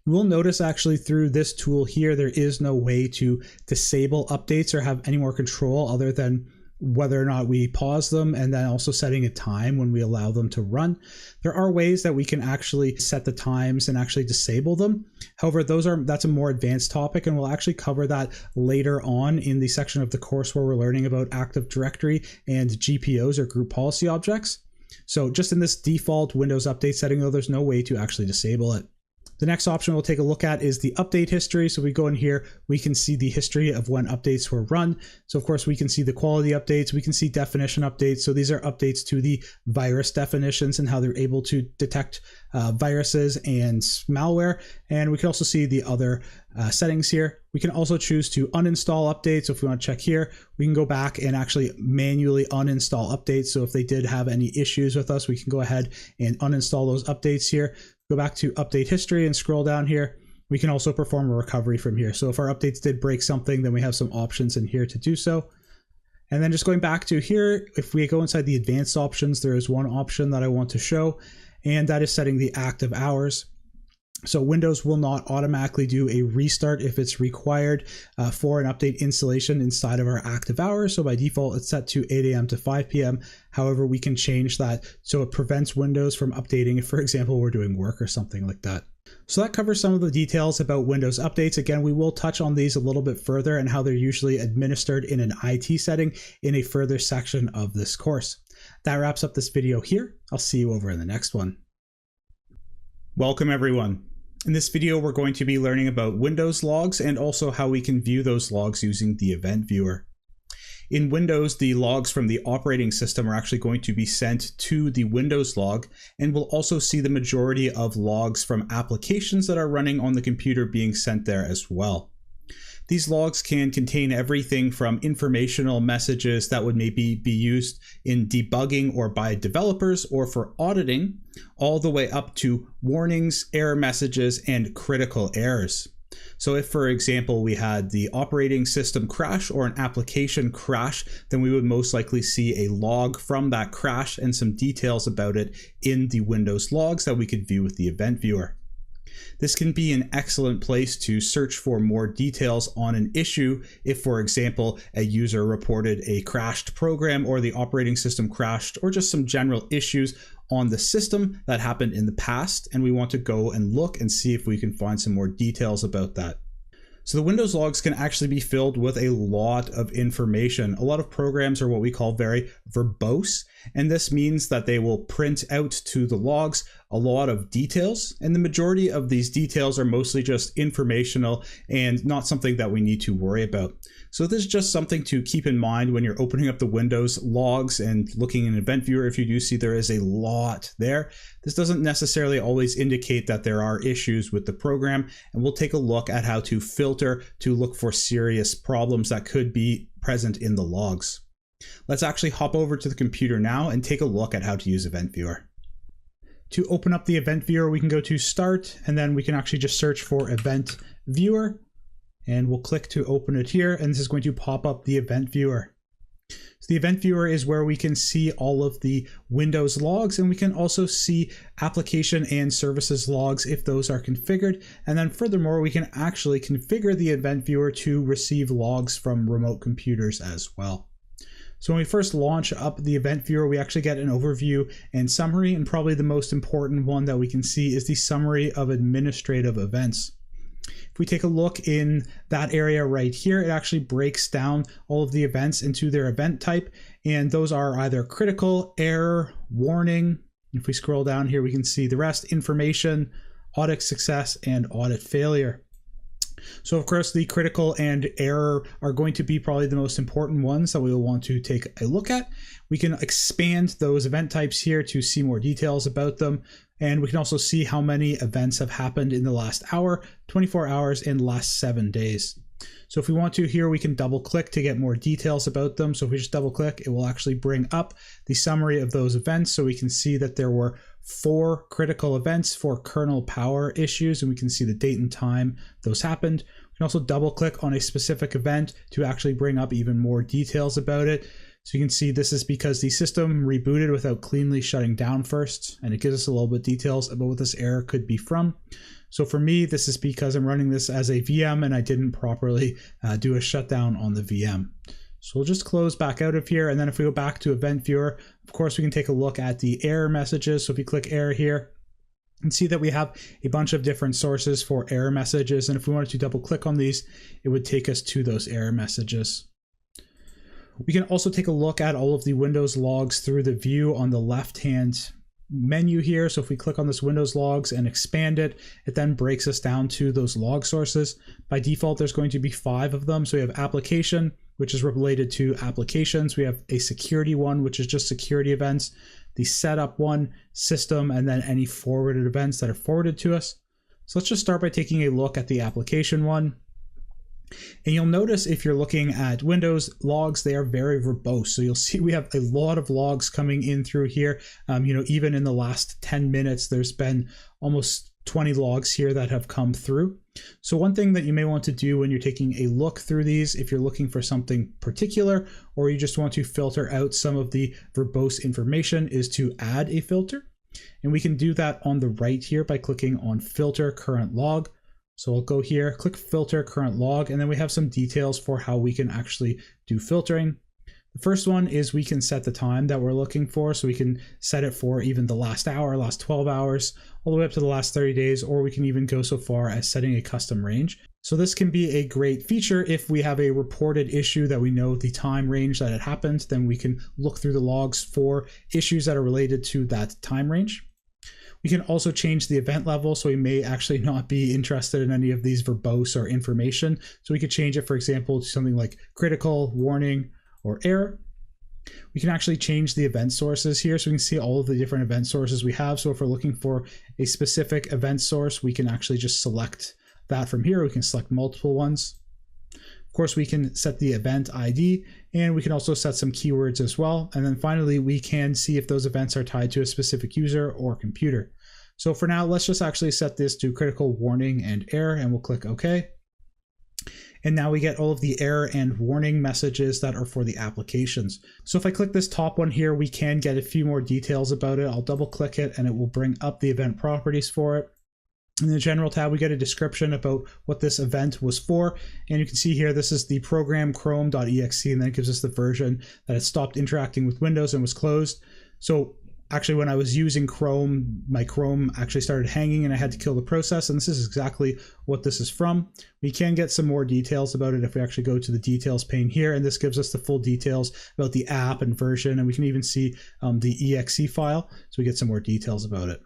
You will notice actually through this tool here, there is no way to disable updates or have any more control other than whether or not we pause them, and then also setting a time when we allow them to run. There are ways that we can actually set the times and actually disable them. However, that's a more advanced topic, and we'll actually cover that later on in the section of the course where we're learning about Active Directory and GPOs or group policy objects. So just in this default Windows update setting, though, there's no way to actually disable it. The next option we'll take a look at is the update history. So we go in here, we can see the history of when updates were run. So of course we can see the quality updates, we can see definition updates. So these are updates to the virus definitions and how they're able to detect viruses and malware. And we can also see the other settings here. We can also choose to uninstall updates. So if we want to check here, we can go back and actually manually uninstall updates. So if they did have any issues with us, we can go ahead and uninstall those updates here. Go back to update history and scroll down here. We can also perform a recovery from here. So if our updates did break something, then we have some options in here to do so. And then just going back to here, if we go inside the advanced options, there is one option that I want to show, and that is setting the active hours. So Windows will not automatically do a restart if it's required for an update installation inside of our active hours. So by default, it's set to 8 a.m. to 5 p.m. However, we can change that so it prevents Windows from updating if, for example, we're doing work or something like that. So that covers some of the details about Windows updates. Again, we will touch on these a little bit further and how they're usually administered in an IT setting in a further section of this course. That wraps up this video here. I'll see you over in the next one. Welcome everyone. In this video, we're going to be learning about Windows logs and also how we can view those logs using the event viewer. In Windows, the logs from the operating system are actually going to be sent to the Windows log, and we'll also see the majority of logs from applications that are running on the computer being sent there as well. These logs can contain everything from informational messages that would maybe be used in debugging or by developers or for auditing, all the way up to warnings, error messages, and critical errors. So if, for example, we had the operating system crash or an application crash, then we would most likely see a log from that crash and some details about it in the Windows logs that we could view with the event viewer. This can be an excellent place to search for more details on an issue if, for example, a user reported a crashed program or the operating system crashed, or just some general issues on the system that happened in the past, and we want to go and look and see if we can find some more details about that. So the Windows logs can actually be filled with a lot of information. A lot of programs are what we call very verbose, and this means that they will print out to the logs a lot of details, and the majority of these details are mostly just informational and not something that we need to worry about. So this is just something to keep in mind when you're opening up the Windows logs and looking in Event Viewer. If you do see there is a lot there, this doesn't necessarily always indicate that there are issues with the program, and we'll take a look at how to filter to look for serious problems that could be present in the logs. Let's actually hop over to the computer now and take a look at how to use Event Viewer. To open up the Event Viewer, we can go to Start, and then we can actually just search for Event Viewer, and we'll click to open it here, and this is going to pop up the Event Viewer. So the Event Viewer is where we can see all of the Windows logs, and we can also see application and services logs if those are configured. And then furthermore, we can actually configure the Event Viewer to receive logs from remote computers as well. So when we first launch up the event viewer, we actually get an overview and summary, and probably the most important one that we can see is the summary of administrative events. If we take a look in that area right here, it actually breaks down all of the events into their event type, and those are either critical, error, warning. If we scroll down here, we can see the rest: information, audit success, and audit failure. So of course, the critical and error are going to be probably the most important ones that we will want to take a look at. We can expand those event types here to see more details about them. And we can also see how many events have happened in the last hour, 24 hours, and last 7 days. So if we want to here, we can double click to get more details about them. So if we just double click, it will actually bring up the summary of those events. So we can see that there were 4 critical events for kernel power issues, and we can see the date and time those happened. We can also double click on a specific event to actually bring up even more details about it. So you can see this is because the system rebooted without cleanly shutting down first, and it gives us a little bit of details about what this error could be from. So for me, this is because I'm running this as a VM and I didn't properly do a shutdown on the VM. So we'll just close back out of here. And then if we go back to Event Viewer, of course, we can take a look at the error messages. So if you click error here, you can see that we have a bunch of different sources for error messages. And if we wanted to double click on these, it would take us to those error messages. We can also take a look at all of the Windows logs through the view on the left-hand menu here. So if we click on this Windows logs and expand it, it then breaks us down to those log sources. By default, there's going to be 5 of them. So we have application, which is related to applications. We have a security one, which is just security events, the setup one, system, and then any forwarded events that are forwarded to us. So let's just start by taking a look at the application one. And you'll notice if you're looking at Windows logs, they are very verbose. So you'll see we have a lot of logs coming in through here. Even in the last 10 minutes, there's been almost 20 logs here that have come through. So one thing that you may want to do when you're taking a look through these, if you're looking for something particular, or you just want to filter out some of the verbose information, is to add a filter. And we can do that on the right here by clicking on Filter Current Log. So I'll go here, click Filter Current Log, and then we have some details for how we can actually do filtering. The first one is we can set the time that we're looking for. So we can set it for even the last hour, last 12 hours, all the way up to the last 30 days, or we can even go so far as setting a custom range. So this can be a great feature if we have a reported issue that we know the time range that it happened, then we can look through the logs for issues that are related to that time range. We can also change the event level, so we may actually not be interested in any of these verbose or information. So we could change it, for example, to something like critical, warning, or error. We can actually change the event sources here, so we can see all of the different event sources we have. So if we're looking for a specific event source, we can actually just select that from here. We can select multiple ones. Of course, we can set the event ID, and we can also set some keywords as well. And then finally, we can see if those events are tied to a specific user or computer. So for now, let's just actually set this to critical, warning, and error, and we'll click OK. And now we get all of the error and warning messages that are for the applications. So if I click this top one here, we can get a few more details about it. I'll double click it and it will bring up the event properties for it. In the general tab, we get a description about what this event was for. And you can see here, this is the program chrome.exe, and then it gives us the version that it stopped interacting with Windows and was closed. So actually, when I was using Chrome, my Chrome actually started hanging and I had to kill the process. And this is exactly what this is from. We can get some more details about it if we actually go to the details pane here. And this gives us the full details about the app and version. And we can even see the exe file. So we get some more details about it.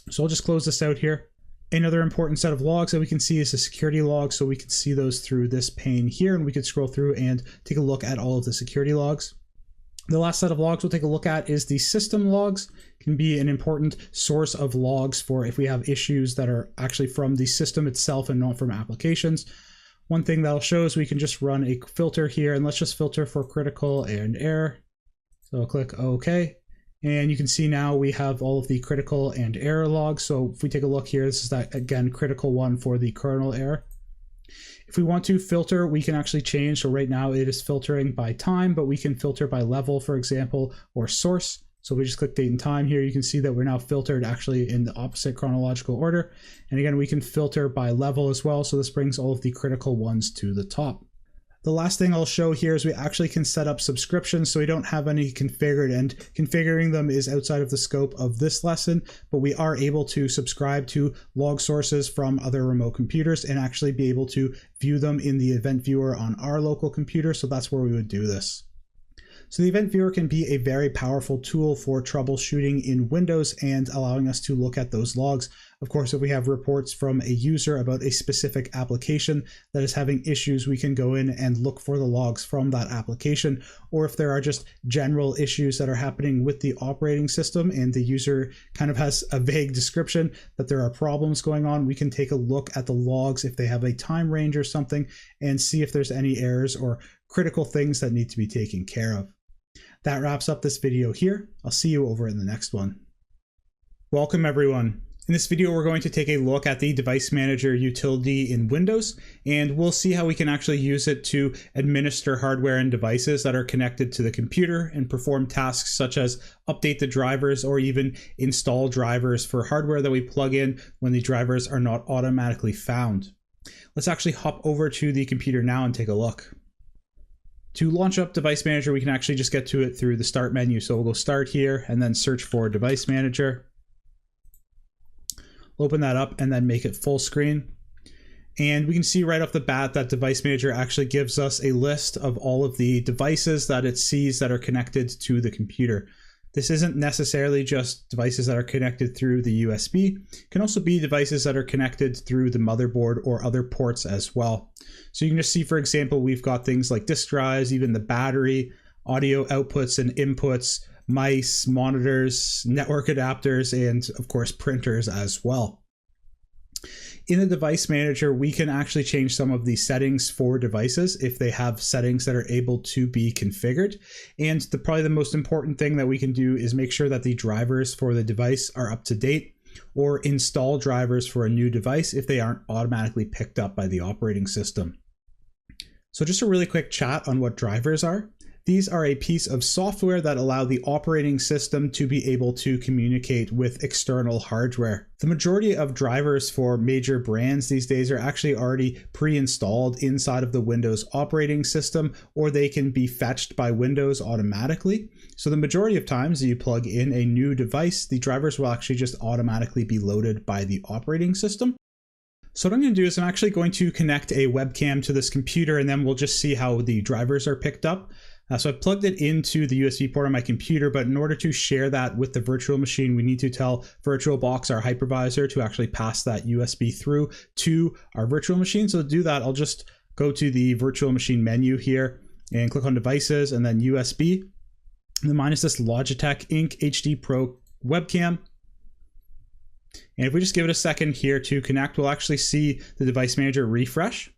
So I'll just close this out here. Another important set of logs that we can see is the security logs. So we can see those through this pane here, and we could scroll through and take a look at all of the security logs. The last set of logs we'll take a look at is the system logs. It can be an important source of logs for if we have issues that are actually from the system itself and not from applications. One thing that'll show is we can just run a filter here, and let's just filter for critical and error. So I'll click OK. And you can see now we have all of the critical and error logs. So if we take a look here, this is that, again, critical one for the kernel error. If we want to filter, we can actually change. So right now it is filtering by time, but we can filter by level, for example, or source. So we just click date and time here. You can see that we're now filtered actually in the opposite chronological order. And again, we can filter by level as well. So this brings all of the critical ones to the top. The last thing I'll show here is we actually can set up subscriptions, so we don't have any configured, and configuring them is outside of the scope of this lesson, but we are able to subscribe to log sources from other remote computers and actually be able to view them in the event viewer on our local computer. So that's where we would do this. So the event viewer can be a very powerful tool for troubleshooting in Windows and allowing us to look at those logs. Of course, if we have reports from a user about a specific application that is having issues, we can go in and look for the logs from that application. Or if there are just general issues that are happening with the operating system and the user kind of has a vague description that there are problems going on, we can take a look at the logs if they have a time range or something and see if there's any errors or critical things that need to be taken care of. That wraps up this video here. I'll see you over in the next one. Welcome everyone. In this video, we're going to take a look at the Device Manager utility in Windows, and we'll see how we can actually use it to administer hardware and devices that are connected to the computer and perform tasks such as update the drivers or even install drivers for hardware that we plug in when the drivers are not automatically found. Let's actually hop over to the computer now and take a look. To launch up Device Manager, we can actually just get to it through the Start menu. So we'll go Start here and then search for Device Manager. Open that up and then make it full screen. And we can see right off the bat that Device Manager actually gives us a list of all of the devices that it sees that are connected to the computer. This isn't necessarily just devices that are connected through the USB. It can also be devices that are connected through the motherboard or other ports as well. So you can just see, for example, we've got things like disk drives, even the battery, audio outputs and inputs, mice, monitors, network adapters, and of course printers as well. In the Device Manager, we can actually change some of the settings for devices if they have settings that are able to be configured. And probably the most important thing that we can do is make sure that the drivers for the device are up to date, or install drivers for a new device if they aren't automatically picked up by the operating system. So just a really quick chat on what drivers are. These are a piece of software that allow the operating system to be able to communicate with external hardware. The majority of drivers for major brands these days are actually already pre-installed inside of the Windows operating system, or they can be fetched by Windows automatically. So the majority of times that you plug in a new device, the drivers will actually just automatically be loaded by the operating system. So what I'm going to do is I'm actually going to connect a webcam to this computer, and then we'll just see how the drivers are picked up. So I've plugged it into the USB port on my computer, but in order to share that with the virtual machine, we need to tell VirtualBox, our hypervisor, to actually pass that USB through to our virtual machine. So to do that, I'll just go to the virtual machine menu here and click on Devices and then USB. And then mine is this Logitech Inc. HD Pro webcam. And if we just give it a second here to connect, we'll actually see the Device Manager refresh.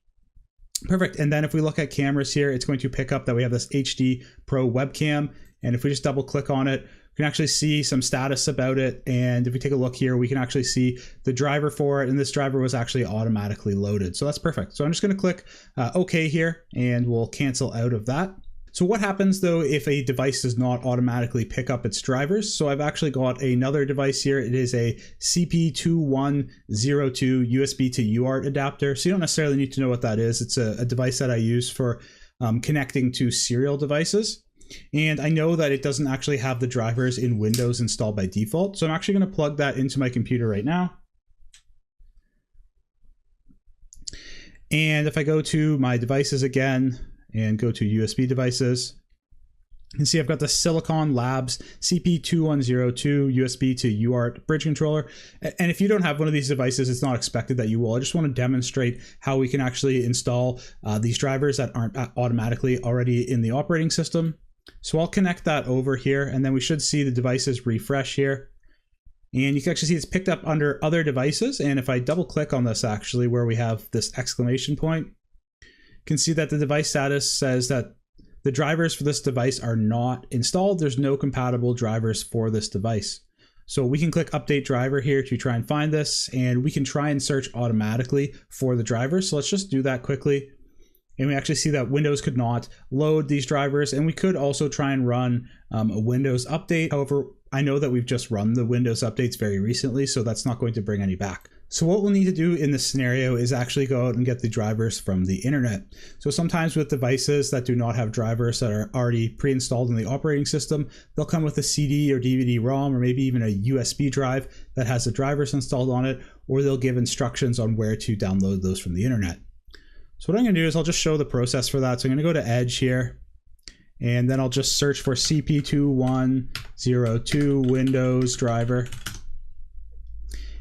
Perfect. And then if we look at cameras here, it's going to pick up that we have this HD Pro webcam. And if we just double click on it, we can actually see some status about it. And if we take a look here, we can actually see the driver for it. And this driver was actually automatically loaded. So that's perfect. So I'm just going to click OK here, and we'll cancel out of that. So what happens though if a device does not automatically pick up its drivers? So I've actually got another device here. It is a CP2102 USB to UART adapter. So you don't necessarily need to know what that is. It's a device that I use for connecting to serial devices. And I know that it doesn't actually have the drivers in Windows installed by default. So I'm actually going to plug that into my computer right now. And if I go to my devices again, and go to USB devices, you can see I've got the Silicon Labs CP2102 USB to UART bridge controller. And if you don't have one of these devices, it's not expected that you will. I just want to demonstrate how we can actually install these drivers that aren't automatically already in the operating system. So I'll connect that over here, and then we should see the devices refresh here. And you can actually see it's picked up under other devices. And if I double click on this, actually, where we have this exclamation point, can see that the device status says that the drivers for this device are not installed. There's no compatible drivers for this device. So we can click update driver here to try and find this, and we can try and search automatically for the drivers. So let's just do that quickly. And we actually see that Windows could not load these drivers, and we could also try and run a Windows update. However, I know that we've just run the Windows updates very recently, so that's not going to bring any back. So what we'll need to do in this scenario is actually go out and get the drivers from the internet. So sometimes with devices that do not have drivers that are already pre-installed in the operating system, they'll come with a CD or DVD-ROM or maybe even a USB drive that has the drivers installed on it, or they'll give instructions on where to download those from the internet. So what I'm going to do is I'll just show the process for that. So I'm going to go to Edge here, and then I'll just search for CP2102 Windows driver.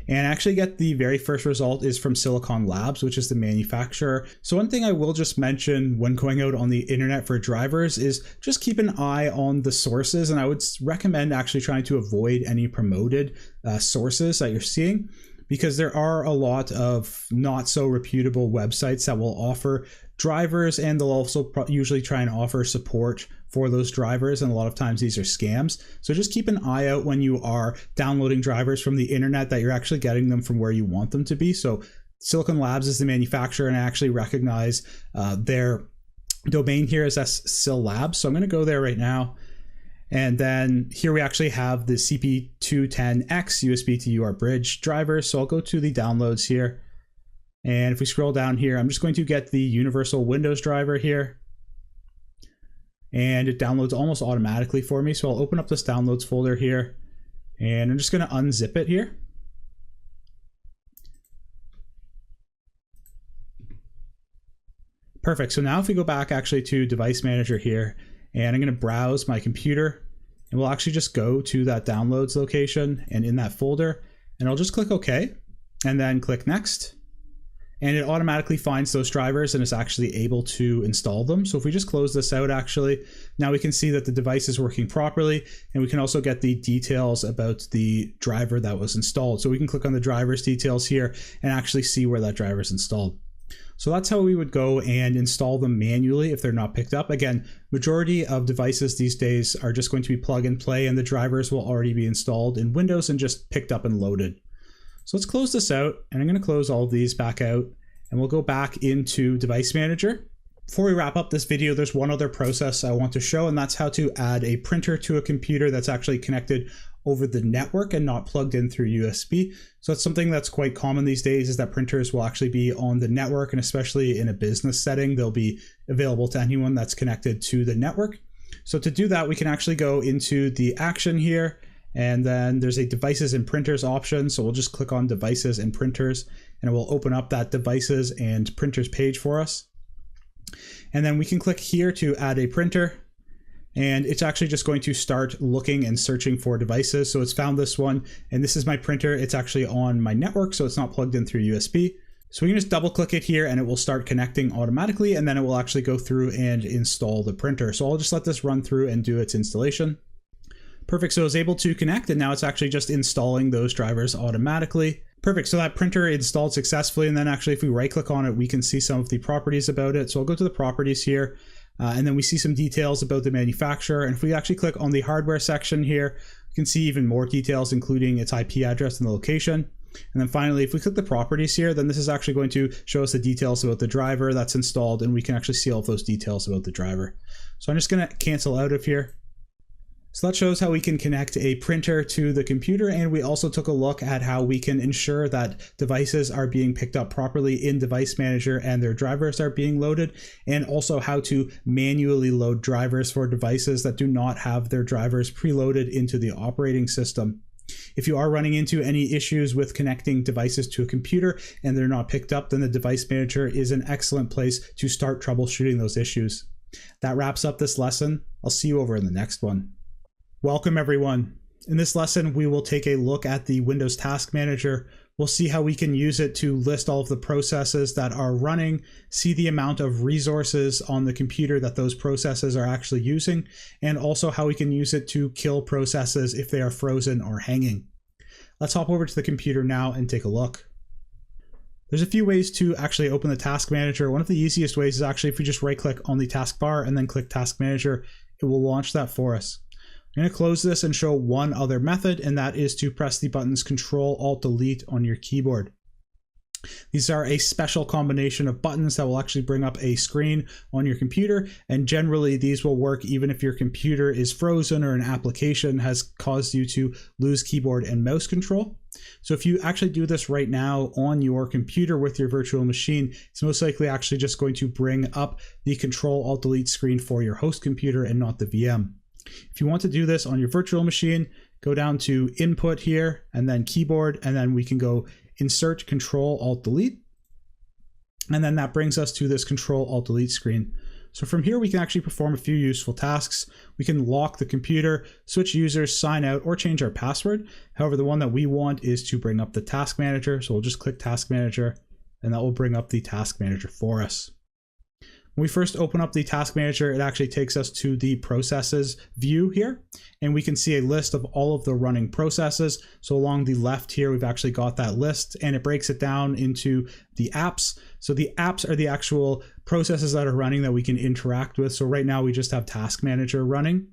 And actually get the very first result is from Silicon Labs, which is the manufacturer. So one thing I will just mention when going out on the internet for drivers is just keep an eye on the sources. And I would recommend actually trying to avoid any promoted sources that you're seeing, because there are a lot of not so reputable websites that will offer drivers, and they'll also usually try and offer support for those drivers, and a lot of times these are scams. So just keep an eye out when you are downloading drivers from the internet that you're actually getting them from where you want them to be. So Silicon Labs is the manufacturer, and I actually recognize their domain here as SIL Labs. So I'm going to go there right now. And then here we actually have the CP210X USB to UART bridge driver. So I'll go to the downloads here. And if we scroll down here, I'm just going to get the universal Windows driver here. And it downloads almost automatically for me. So I'll open up this downloads folder here, and I'm just going to unzip it here. Perfect. So now if we go back actually to Device Manager here, and I'm going to browse my computer, and we'll actually just go to that downloads location and in that folder, and I'll just click OK, and then click Next. And it automatically finds those drivers and is actually able to install them. So if we just close this out, actually, now we can see that the device is working properly, and we can also get the details about the driver that was installed. So we can click on the driver's details here and actually see where that driver is installed. So that's how we would go and install them manually if they're not picked up. Again, majority of devices these days are just going to be plug and play, and the drivers will already be installed in Windows and just picked up and loaded. So let's close this out, and I'm going to close all of these back out, and we'll go back into Device Manager. Before we wrap up this video, there's one other process I want to show, and that's how to add a printer to a computer that's actually connected over the network and not plugged in through USB. So that's something that's quite common these days, is that printers will actually be on the network, and especially in a business setting, they'll be available to anyone that's connected to the network. So to do that, we can actually go into the action here, and then there's a devices and printers option. So we'll just click on devices and printers, and it will open up that devices and printers page for us. And then we can click here to add a printer, and it's actually just going to start looking and searching for devices. So it's found this one, and this is my printer. It's actually on my network, so it's not plugged in through USB. So we can just double click it here, and it will start connecting automatically, and then it will actually go through and install the printer. So I'll just let this run through and do its installation. Perfect. So I was able to connect, and now it's actually just installing those drivers automatically. Perfect. So that printer installed successfully. And then actually, if we right click on it, we can see some of the properties about it. So I'll go to the properties here, and then we see some details about the manufacturer. And if we actually click on the hardware section here, you can see even more details, including its IP address and the location. And then finally, if we click the properties here, then this is actually going to show us the details about the driver that's installed, and we can actually see all of those details about the driver. So I'm just going to cancel out of here. So that shows how we can connect a printer to the computer, and we also took a look at how we can ensure that devices are being picked up properly in Device Manager and their drivers are being loaded, and also how to manually load drivers for devices that do not have their drivers preloaded into the operating system. If you are running into any issues with connecting devices to a computer and they're not picked up, then the Device Manager is an excellent place to start troubleshooting those issues. That wraps up this lesson. I'll see you over in the next one. Welcome everyone. In this lesson, we will take a look at the Windows Task Manager. We'll see how we can use it to list all of the processes that are running, see the amount of resources on the computer that those processes are actually using, and also how we can use it to kill processes if they are frozen or hanging. Let's hop over to the computer now and take a look. There's a few ways to actually open the Task Manager. One of the easiest ways is actually if we just right click on the taskbar and then click Task Manager, it will launch that for us. I'm going to close this and show one other method, and that is to press the buttons Control-Alt-Delete on your keyboard. These are a special combination of buttons that will actually bring up a screen on your computer, and generally these will work even if your computer is frozen or an application has caused you to lose keyboard and mouse control. So if you actually do this right now on your computer with your virtual machine, it's most likely actually just going to bring up the Control-Alt-Delete screen for your host computer and not the VM. If you want to do this on your virtual machine, go down to Input here and then Keyboard, and then we can go Insert Control-Alt-Delete, and then that brings us to this Control-Alt-Delete screen. So from here we can actually perform a few useful tasks. We can lock the computer, switch users, sign out, or change our password. However, the one that we want is to bring up the Task Manager, so we'll just click Task Manager, and that will bring up the Task Manager for us. When we first open up the Task Manager, it actually takes us to the Processes view here, and we can see a list of all of the running processes. So along the left here, we've actually got that list, and it breaks it down into the apps. So the apps are the actual processes that are running that we can interact with. So right now we just have Task Manager running.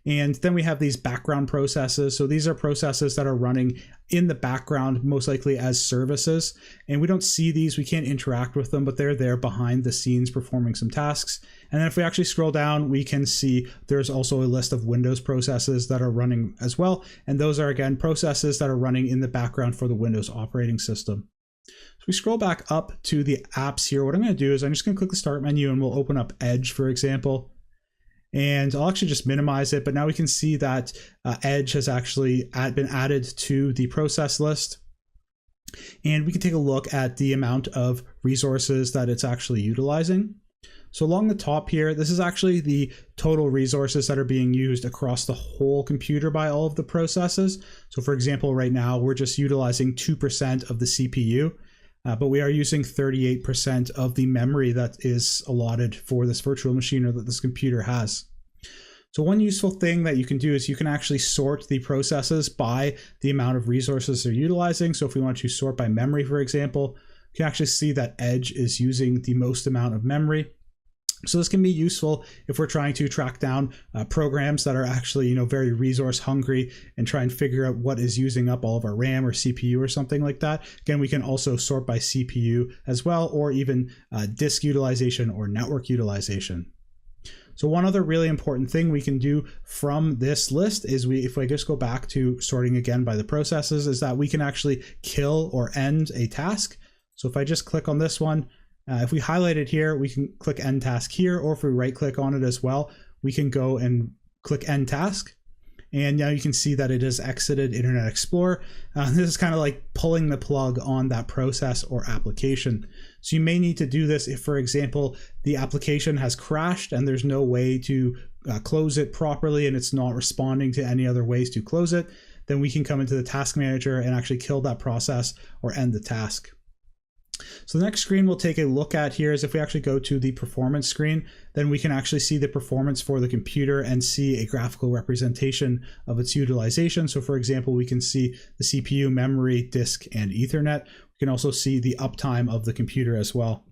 And then we have these background processes. So these are processes that are running in the background, most likely as services. And we don't see these, we can't interact with them, but they're there behind the scenes performing some tasks. And then if we actually scroll down, we can see there's also a list of Windows processes that are running as well. And those are, again, processes that are running in the background for the Windows operating system. So we scroll back up to the apps here. What I'm going to do is I'm just going to click the Start menu, and we'll open up Edge, for example. And I'll actually just minimize it, but now we can see that Edge has actually been added to the process list. And we can take a look at the amount of resources that it's actually utilizing. So along the top here, this is actually the total resources that are being used across the whole computer by all of the processes. So for example, right now we're just utilizing 2% of the CPU. But we are using 38% of the memory that is allotted for this virtual machine or that this computer has. So one useful thing that you can do is you can actually sort the processes by the amount of resources they're utilizing. So if we want to sort by memory, for example, you can actually see that Edge is using the most amount of memory. So this can be useful if we're trying to track down programs that are actually, very resource hungry and try and figure out what is using up all of our RAM or CPU or something like that. Again, we can also sort by CPU as well, or even disk utilization or network utilization. So one other really important thing we can do from this list is if we just go back to sorting again by the processes, is that we can actually kill or end a task. So if I just click on this one, if we highlight it here, we can click End Task here, or if we right click on it as well, we can go and click End Task. And now you can see that it has exited Internet Explorer. This is kind of like pulling the plug on that process or application. So you may need to do this if, for example, the application has crashed and there's no way to close it properly and it's not responding to any other ways to close it. Then we can come into the Task Manager and actually kill that process or end the task. So the next screen we'll take a look at here is if we actually go to the performance screen, then we can actually see the performance for the computer and see a graphical representation of its utilization. So for example, we can see the CPU, memory, disk, and Ethernet. We can also see the uptime of the computer as well.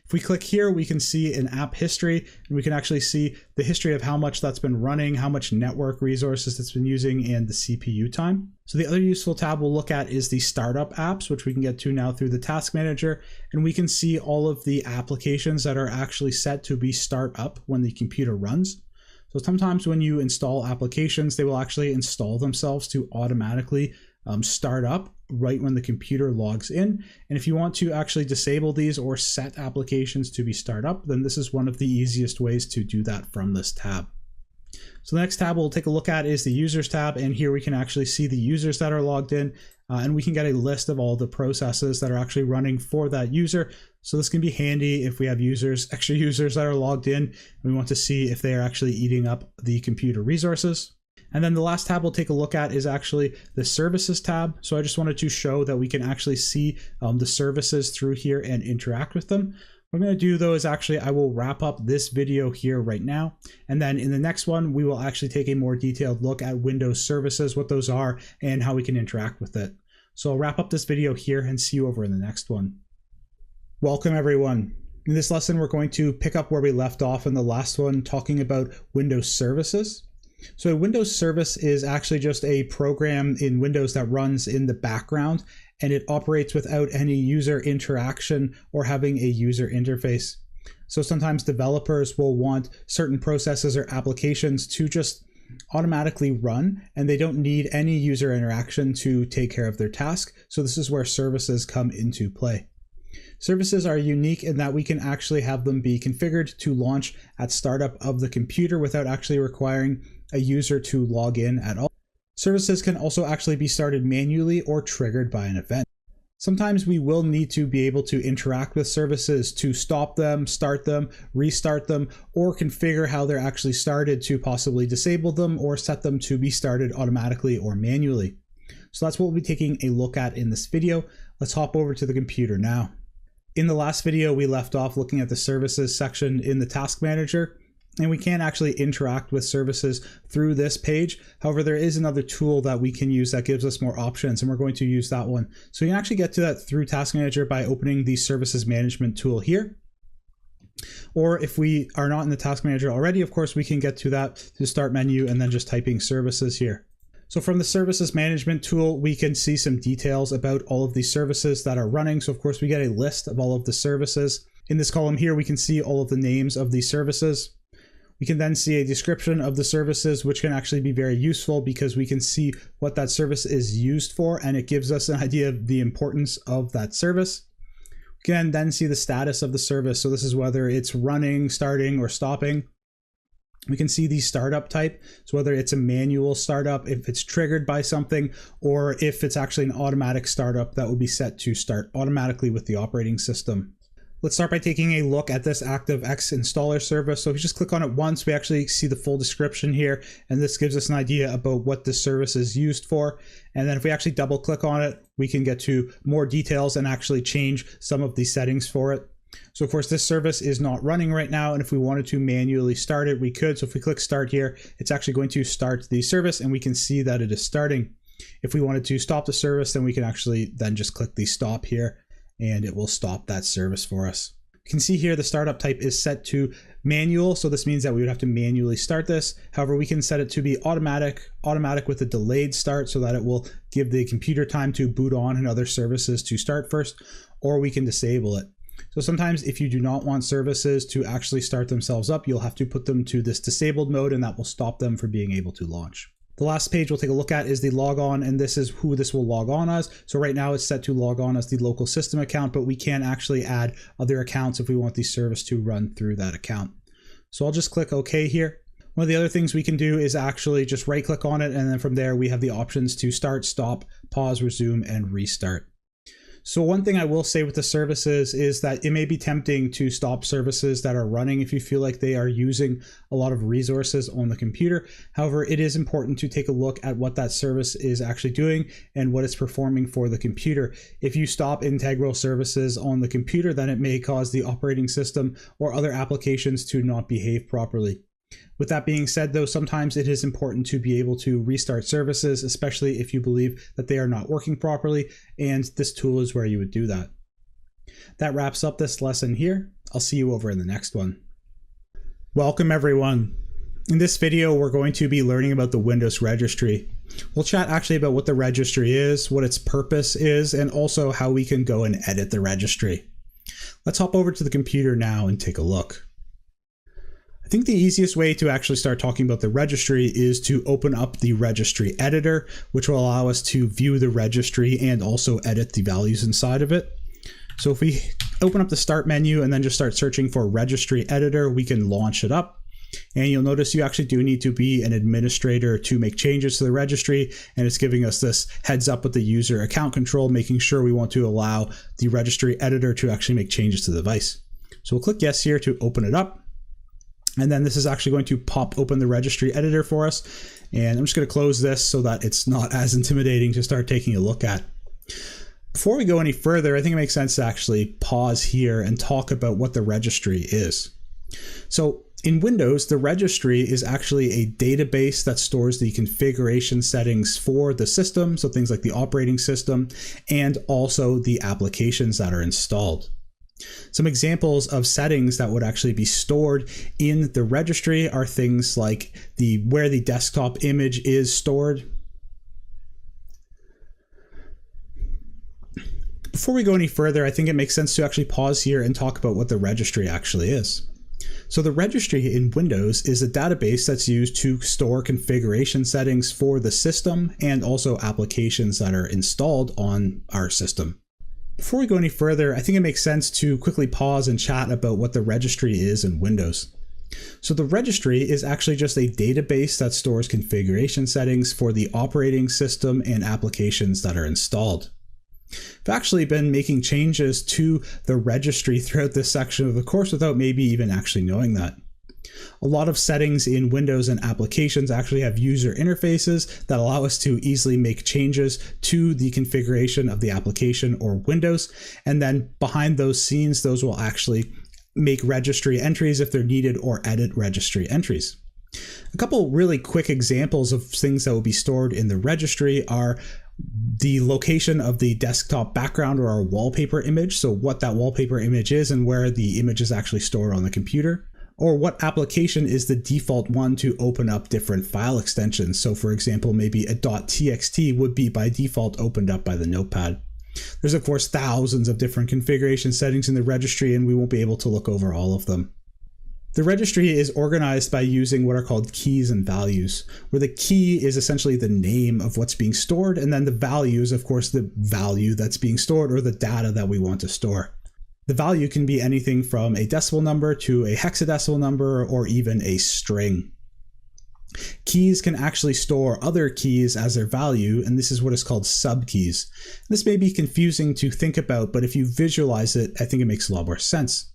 If we click here, we can see an app history, and we can actually see the history of how much that's been running, how much network resources it's been using, and the CPU time. So the other useful tab we'll look at is the startup apps, which we can get to now through the Task Manager, and we can see all of the applications that are actually set to be start up when the computer runs. So sometimes when you install applications, they will actually install themselves to automatically start up right when the computer logs in. And if you want to actually disable these or set applications to be start up, then this is one of the easiest ways to do that from this tab. So the next tab we'll take a look at is the users tab, and here we can actually see the users that are logged in, and we can get a list of all the processes that are actually running for that user. So this can be handy if we have extra users that are logged in, and we want to see if they are actually eating up the computer resources. And then the last tab we'll take a look at is actually the services tab. So I just wanted to show that we can actually see the services through here and interact with them. What I'm going to do though is actually I will wrap up this video here right now. And then in the next one, we will actually take a more detailed look at Windows services, what those are, and how we can interact with it. So I'll wrap up this video here and see you over in the next one. Welcome everyone. In this lesson, we're going to pick up where we left off in the last one, talking about Windows services. So a Windows service is actually just a program in Windows that runs in the background, and it operates without any user interaction or having a user interface. So sometimes developers will want certain processes or applications to just automatically run, and they don't need any user interaction to take care of their task. So this is where services come into play. Services are unique in that we can actually have them be configured to launch at startup of the computer without actually requiring a user to log in at all. Services can also actually be started manually or triggered by an event. Sometimes we will need to be able to interact with services to stop them, start them, restart them, or configure how they're actually started to possibly disable them or set them to be started automatically or manually. So that's what we'll be taking a look at in this video. Let's hop over to the computer now. In the last video, we left off looking at the services section in the task manager, and we can actually interact with services through this page. However, there is another tool that we can use that gives us more options, and we're going to use that one. So you can actually get to that through Task Manager by opening the Services Management tool here. Or if we are not in the Task Manager already, of course, we can get to that through the Start menu and then just typing Services here. So from the Services Management tool, we can see some details about all of these services that are running. So of course, we get a list of all of the services. In this column here, we can see all of the names of these services. We can then see a description of the services, which can actually be very useful because we can see what that service is used for, and it gives us an idea of the importance of that service. We can then see the status of the service. So this is whether it's running, starting, or stopping. We can see the startup type. So whether it's a manual startup, if it's triggered by something, or if it's actually an automatic startup that will be set to start automatically with the operating system. Let's start by taking a look at this ActiveX installer service. So if you just click on it once, we actually see the full description here, and this gives us an idea about what this service is used for. And then if we actually double click on it, we can get to more details and actually change some of the settings for it. So of course, this service is not running right now, and if we wanted to manually start it, we could. So if we click start here, it's actually going to start the service, and we can see that it is starting. If we wanted to stop the service, then we can actually then just click the stop here, and it will stop that service for us. You can see here the startup type is set to manual, so this means that we would have to manually start this. However, we can set it to be automatic with a delayed start so that it will give the computer time to boot on and other services to start first, or we can disable it. So sometimes if you do not want services to actually start themselves up, you'll have to put them to this disabled mode, and that will stop them from being able to launch. The last page we'll take a look at is the log on, and this is who this will log on as. So right now it's set to log on as the local system account, but we can actually add other accounts if we want the service to run through that account. So I'll just click OK here. One of the other things we can do is actually just right click on it, and then from there we have the options to start, stop, pause, resume, and restart. So one thing I will say with the services is that it may be tempting to stop services that are running if you feel like they are using a lot of resources on the computer. However, it is important to take a look at what that service is actually doing and what it's performing for the computer. If you stop integral services on the computer, then it may cause the operating system or other applications to not behave properly. With that being said, though, sometimes it is important to be able to restart services, especially if you believe that they are not working properly, and this tool is where you would do that. That wraps up this lesson here. I'll see you over in the next one. Welcome, everyone. In this video, we're going to be learning about the Windows registry. We'll chat actually about what the registry is, what its purpose is, and also how we can go and edit the registry. Let's hop over to the computer now and take a look. I think the easiest way to actually start talking about the registry is to open up the registry editor, which will allow us to view the registry and also edit the values inside of it. So if we open up the start menu and then just start searching for registry editor, we can launch it up. And you'll notice you actually do need to be an administrator to make changes to the registry, and it's giving us this heads up with the user account control, making sure we want to allow the registry editor to actually make changes to the device. So we'll click yes here to open it up. And then this is actually going to pop open the registry editor for us. And I'm just going to close this so that it's not as intimidating to start taking a look at. Before we go any further, I think it makes sense to actually pause here and talk about what the registry is. So in Windows, the registry is actually a database that stores the configuration settings for the system, so things like the operating system, and also the applications that are installed. Some examples of settings that would actually be stored in the registry are things like where the desktop image is stored, Before we go any further, I think it makes sense to actually pause here and talk about what the registry actually is. So the registry in Windows is a database that's used to store configuration settings for the system and also applications that are installed on our system. Before we go any further, I think it makes sense to quickly pause and chat about what the registry is in Windows. So the registry is actually just a database that stores configuration settings for the operating system and applications that are installed. I've actually been making changes to the registry throughout this section of the course without maybe even actually knowing that. A lot of settings in Windows and applications actually have user interfaces that allow us to easily make changes to the configuration of the application or Windows, and then behind those scenes, those will actually make registry entries if they're needed or edit registry entries. A couple really quick examples of things that will be stored in the registry are the location of the desktop background or our wallpaper image, so what that wallpaper image is and where the image is actually stored on the computer, or what application is the default one to open up different file extensions. So for example, maybe a .txt would be by default opened up by the notepad. There's of course thousands of different configuration settings in the registry, and we won't be able to look over all of them. The registry is organized by using what are called keys and values, where the key is essentially the name of what's being stored, and then the value is of course the value that's being stored or the data that we want to store. The value can be anything from a decimal number to a hexadecimal number or even a string. Keys can actually store other keys as their value, and this is what is called subkeys. This may be confusing to think about, but if you visualize it, I think it makes a lot more sense.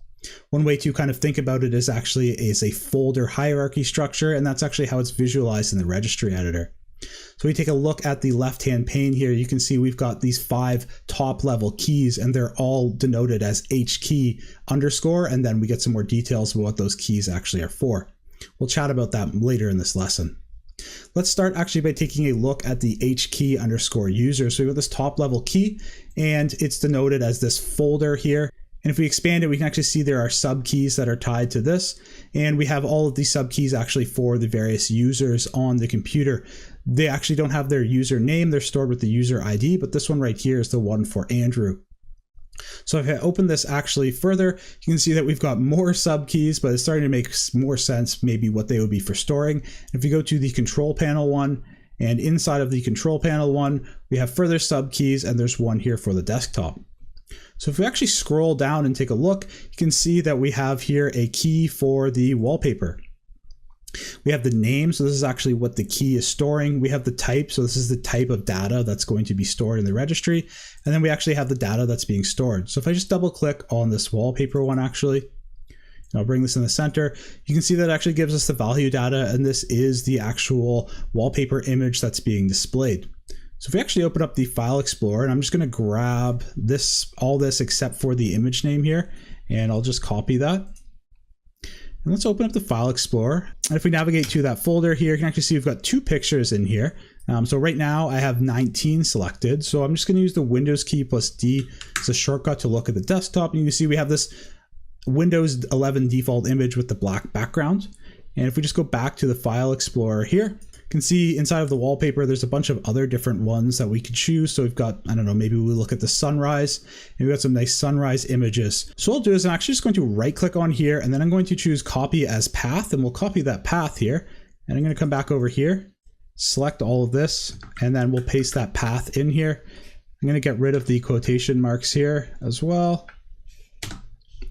One way to kind of think about it is actually a folder hierarchy structure, and that's actually how it's visualized in the registry editor. So we take a look at the left-hand pane here, you can see we've got these 5 top-level keys, and they're all denoted as HKey underscore, and then we get some more details about what those keys actually are for. We'll chat about that later in this lesson. Let's start actually by taking a look at the HKey underscore user. So we have this top-level key, and it's denoted as this folder here. And if we expand it, we can actually see there are subkeys that are tied to this. And we have all of these subkeys actually for the various users on the computer. They actually don't have their username, they're stored with the user ID, but this one right here is the one for Andrew. So if I open this actually further, you can see that we've got more subkeys, but it's starting to make more sense maybe what they would be for storing. If we go to the control panel one, and inside of the control panel one, we have further subkeys, and there's one here for the desktop. So if we actually scroll down and take a look, you can see that we have here a key for the wallpaper. We have the name, so this is actually what the key is storing. We have the type, so this is the type of data that's going to be stored in the registry. And then we actually have the data that's being stored. So if I just double click on this wallpaper one actually, and I'll bring this in the center, you can see that it actually gives us the value data, and this is the actual wallpaper image that's being displayed. So if we actually open up the File Explorer, and I'm just going to grab all this except for the image name here, and I'll just copy that. And let's open up the File Explorer. And if we navigate to that folder here, you can actually see we've got 2 pictures in here. So right now I have 19 selected. So I'm just going to use the Windows key plus D as a shortcut to look at the desktop. And you can see we have this Windows 11 default image with the black background. And if we just go back to the File Explorer here, you can see inside of the wallpaper, there's a bunch of other different ones that we could choose. So we've got, I don't know, maybe we look at the sunrise, and we've got some nice sunrise images. So what I'll do is I'm actually just going to right click on here, and then I'm going to choose copy as path, and we'll copy that path here. And I'm going to come back over here, select all of this, and then we'll paste that path in here. I'm going to get rid of the quotation marks here as well.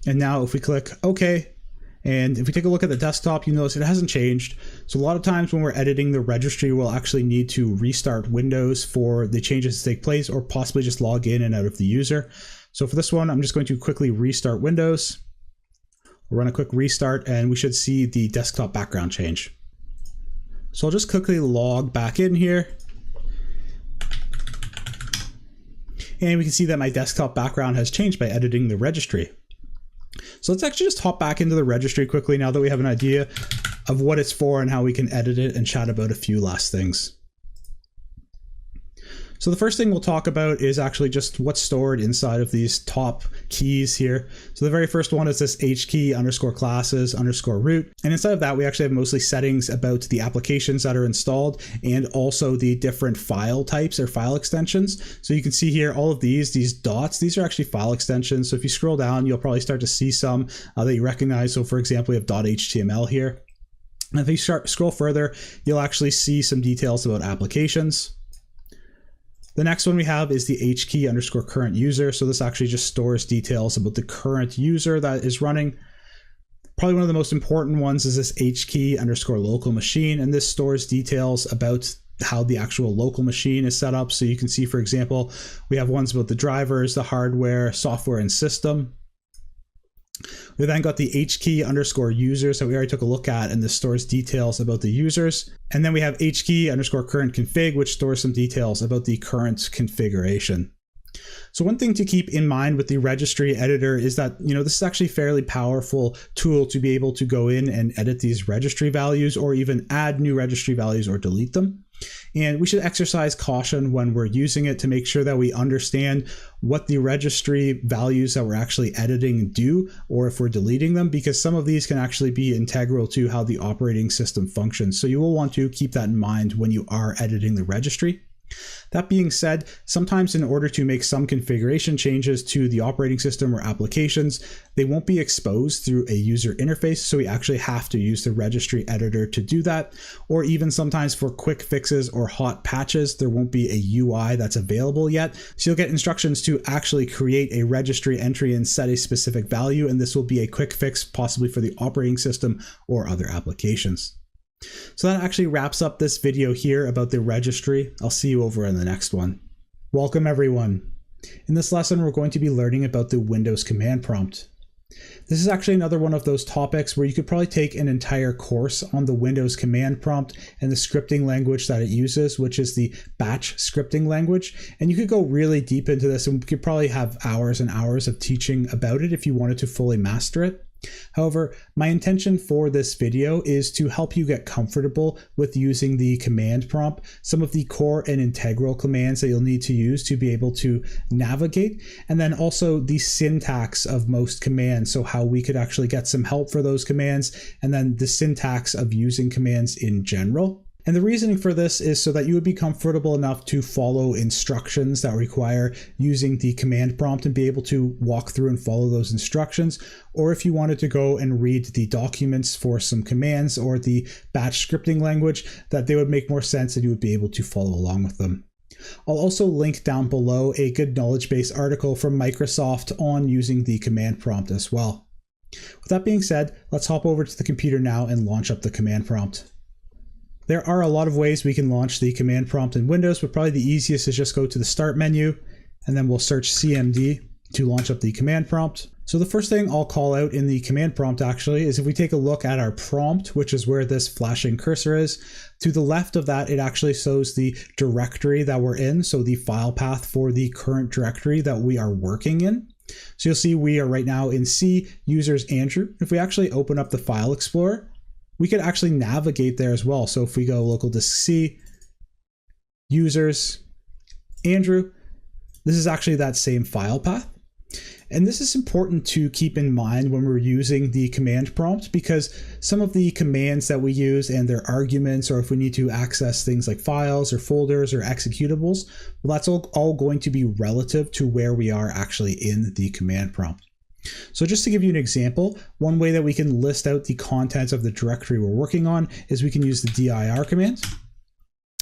And now if we click OK, and if we take a look at the desktop, you notice it hasn't changed. So a lot of times when we're editing the registry, we'll actually need to restart Windows for the changes to take place, or possibly just log in and out of the user. So for this one, I'm just going to quickly restart Windows. We'll run a quick restart, and we should see the desktop background change. So I'll just quickly log back in here. And we can see that my desktop background has changed by editing the registry. So let's actually just hop back into the registry quickly now that we have an idea of what it's for and how we can edit it, and chat about a few last things. So the first thing we'll talk about is actually just what's stored inside of these top keys here. So the very first one is this hkey _ classes _ root. And inside of that, we actually have mostly settings about the applications that are installed and also the different file types or file extensions. So you can see here, all of these dots, these are actually file extensions. So if you scroll down, you'll probably start to see some that you recognize. So for example, we have .html here. And if you scroll further, you'll actually see some details about applications. The next one we have is the hkey _ current user. So this actually just stores details about the current user that is running. Probably one of the most important ones is this hkey _ local machine. And this stores details about how the actual local machine is set up. So you can see, for example, we have ones about the drivers, the hardware, software, and system. We then got the hkey _ users that we already took a look at, and this stores details about the users. And then we have hkey _ current config, which stores some details about the current configuration. So one thing to keep in mind with the registry editor is that, this is actually a fairly powerful tool to be able to go in and edit these registry values, or even add new registry values or delete them. And we should exercise caution when we're using it to make sure that we understand what the registry values that we're actually editing do, or if we're deleting them, because some of these can actually be integral to how the operating system functions. So you will want to keep that in mind when you are editing the registry. That being said, sometimes in order to make some configuration changes to the operating system or applications, they won't be exposed through a user interface, so we actually have to use the registry editor to do that. Or even sometimes for quick fixes or hot patches, there won't be a UI that's available yet. So you'll get instructions to actually create a registry entry and set a specific value, and this will be a quick fix possibly for the operating system or other applications. So that actually wraps up this video here about the registry. I'll see you over in the next one. Welcome everyone. In this lesson, we're going to be learning about the Windows command prompt. This is actually another one of those topics where you could probably take an entire course on the Windows command prompt and the scripting language that it uses, which is the batch scripting language. And you could go really deep into this, and we could probably have hours and hours of teaching about it if you wanted to fully master it. However, my intention for this video is to help you get comfortable with using the command prompt, some of the core and integral commands that you'll need to use to be able to navigate, and then also the syntax of most commands, so how we could actually get some help for those commands, and then the syntax of using commands in general. And the reasoning for this is so that you would be comfortable enough to follow instructions that require using the command prompt and be able to walk through and follow those instructions. Or if you wanted to go and read the documents for some commands or the batch scripting language, that they would make more sense and you would be able to follow along with them. I'll also link down below a good knowledge base article from Microsoft on using the command prompt as well. With that being said, let's hop over to the computer now and launch up the command prompt. There are a lot of ways we can launch the command prompt in Windows, but probably the easiest is just go to the Start menu, and then we'll search CMD to launch up the command prompt. So the first thing I'll call out in the command prompt actually is if we take a look at our prompt, which is where this flashing cursor is, to the left of that, it actually shows the directory that we're in, so the file path for the current directory that we are working in. So you'll see we are right now in C, users Andrew. If we actually open up the File Explorer, we could actually navigate there as well. So if we go local disk C, users, Andrew, this is actually that same file path. And this is important to keep in mind when we're using the command prompt, because some of the commands that we use and their arguments, or if we need to access things like files or folders or executables, well, that's all going to be relative to where we are actually in the command prompt. So just to give you an example, one way that we can list out the contents of the directory we're working on is we can use the dir command.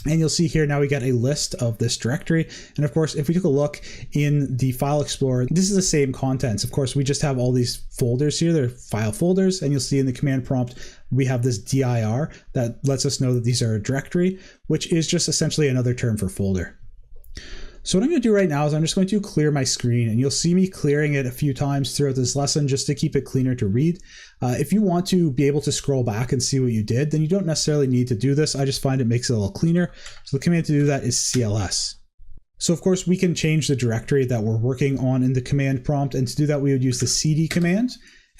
And you'll see here now we got a list of this directory. And of course, if we took a look in the File Explorer, this is the same contents. Of course, we just have all these folders here. They're file folders. And you'll see in the command prompt, we have this dir that lets us know that these are a directory, which is just essentially another term for folder. So what I'm going to do right now is I'm just going to clear my screen, and you'll see me clearing it a few times throughout this lesson just to keep it cleaner to read. If you want to be able to scroll back and see what you did, then you don't necessarily need to do this. I just find it makes it a little cleaner. So the command to do that is CLS. So of course we can change the directory that we're working on in the command prompt, and to do that we would use the cd command.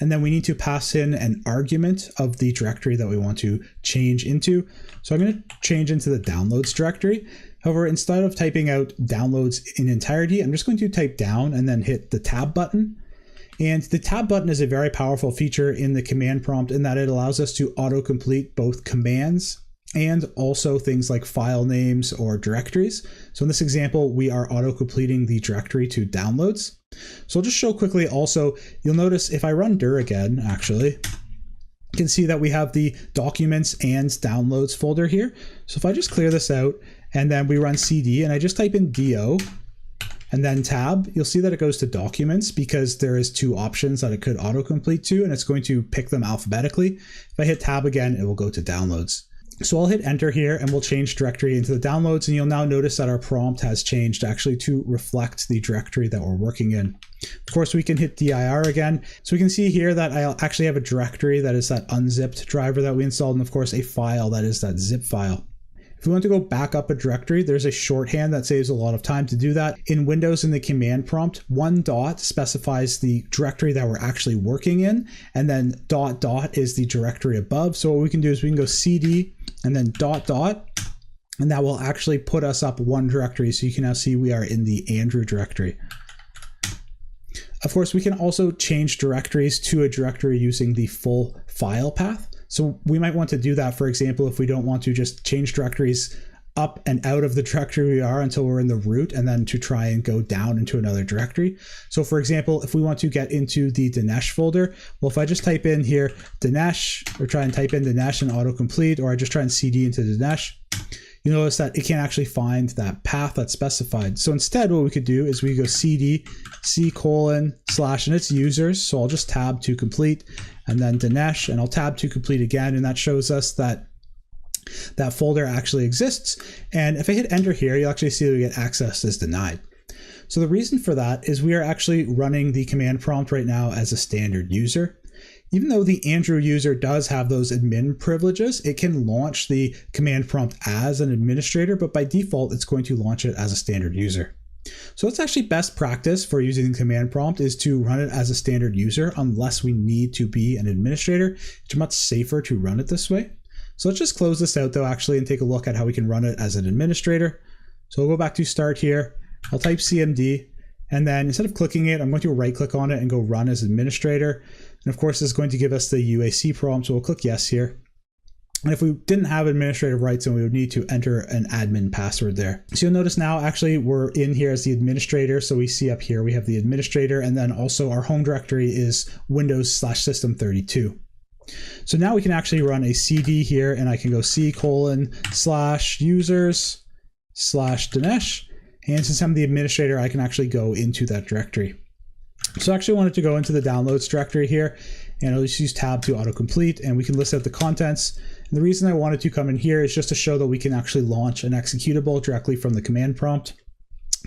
and then we need to pass in an argument of the directory that we want to change into. So I'm going to change into the downloads directory. However, instead of typing out downloads in entirety, I'm just going to type down and then hit the tab button. And the tab button is a very powerful feature in the command prompt in that it allows us to autocomplete both commands and also things like file names or directories. So in this example, we are auto-completing the directory to downloads. So I'll just show quickly also, you'll notice if I run dir again, actually, you can see that we have the documents and downloads folder here. So if I just clear this out and then we run cd and I just type in do and then tab, you'll see that it goes to documents because there is two options that it could autocomplete to, and it's going to pick them alphabetically. If I hit tab again, it will go to downloads. So I'll hit enter here and we'll change directory into the downloads, and you'll now notice that our prompt has changed actually to reflect the directory that we're working in. Of course, we can hit dir again. So we can see here that I actually have a directory that is that unzipped driver that we installed, and of course a file that is that zip file. If we want to go back up a directory, there's a shorthand that saves a lot of time to do that. In Windows, in the command prompt, ." specifies the directory that we're actually working in, and then ... is the directory above. So what we can do is we can go cd and then ... and that will actually put us up one directory. So you can now see we are in the Andrew directory. Of course, we can also change directories to a directory using the full file path. So we might want to do that, for example, if we don't want to just change directories up and out of the directory we are until we're in the root, and then to try and go down into another directory. So for example, if we want to get into the Dinesh folder, well, if I just type in here Dinesh, or try and type in Dinesh and autocomplete, or I just try and cd into Dinesh, you notice that it can't actually find that path that's specified. So instead, what we could do is we go cd c:/ and its users. So I'll just tab to complete, and then Dinesh, and I'll tab to complete again, and that shows us that that folder actually exists. And if I hit enter here, you'll actually see that we get access is denied. So the reason for that is we are actually running the command prompt right now as a standard user. Even though the Andrew user does have those admin privileges, it can launch the command prompt as an administrator, but by default, it's going to launch it as a standard user. So it's actually best practice for using the command prompt is to run it as a standard user unless we need to be an administrator. It's much safer to run it this way. So let's just close this out though, actually, and take a look at how we can run it as an administrator. So we'll go back to start here. I'll type CMD, and then instead of clicking it, I'm going to right click on it and go run as administrator. And of course, this is going to give us the UAC prompt. So we'll click yes here. And if we didn't have administrative rights, then we would need to enter an admin password there. So you'll notice now actually we're in here as the administrator. So we see up here, we have the administrator, and then also our home directory is Windows/System32. So now we can actually run a cd here, and I can go c:/users/Dinesh. And since I'm the administrator, I can actually go into that directory. So I actually wanted to go into the downloads directory here, and I'll just use tab to autocomplete, and we can list out the contents. And the reason I wanted to come in here is just to show that we can actually launch an executable directly from the command prompt.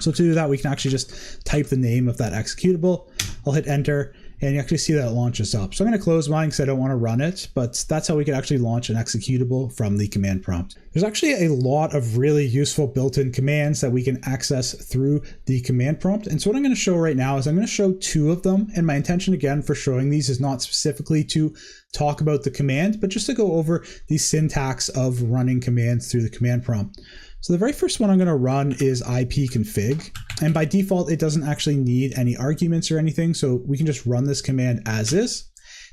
So to do that, we can actually just type the name of that executable. I'll hit enter, and you actually see that it launches up. So I'm going to close mine because I don't want to run it, but that's how we can actually launch an executable from the command prompt. There's actually a lot of really useful built-in commands that we can access through the command prompt. And so what I'm going to show right now is I'm going to show two of them. And my intention again for showing these is not specifically to talk about the command, but just to go over the syntax of running commands through the command prompt. So the very first one I'm going to run is ipconfig, and by default it doesn't actually need any arguments or anything, so we can just run this command as is.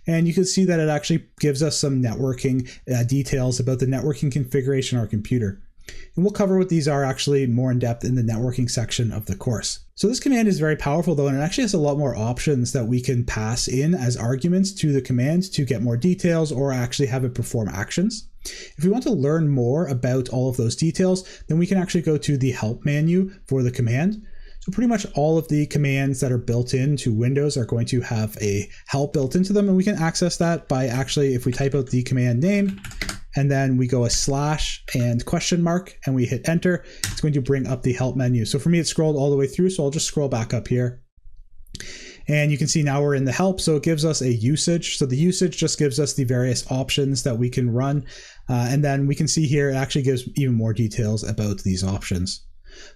And you can see that it actually gives us some networking details about the networking configuration of our computer. And we'll cover what these are actually more in depth in the networking section of the course. So this command is very powerful though, and it actually has a lot more options that we can pass in as arguments to the command to get more details or actually have it perform actions. If we want to learn more about all of those details, then we can actually go to the help menu for the command. So pretty much all of the commands that are built into Windows are going to have a help built into them, and we can access that by actually, if we type out the command name, and then we go a slash and question mark, and we hit enter, it's going to bring up the help menu. So for me, it scrolled all the way through, so I'll just scroll back up here. And you can see now we're in the help, so it gives us a usage. So the usage just gives us the various options that we can run. And then we can see here, it actually gives even more details about these options.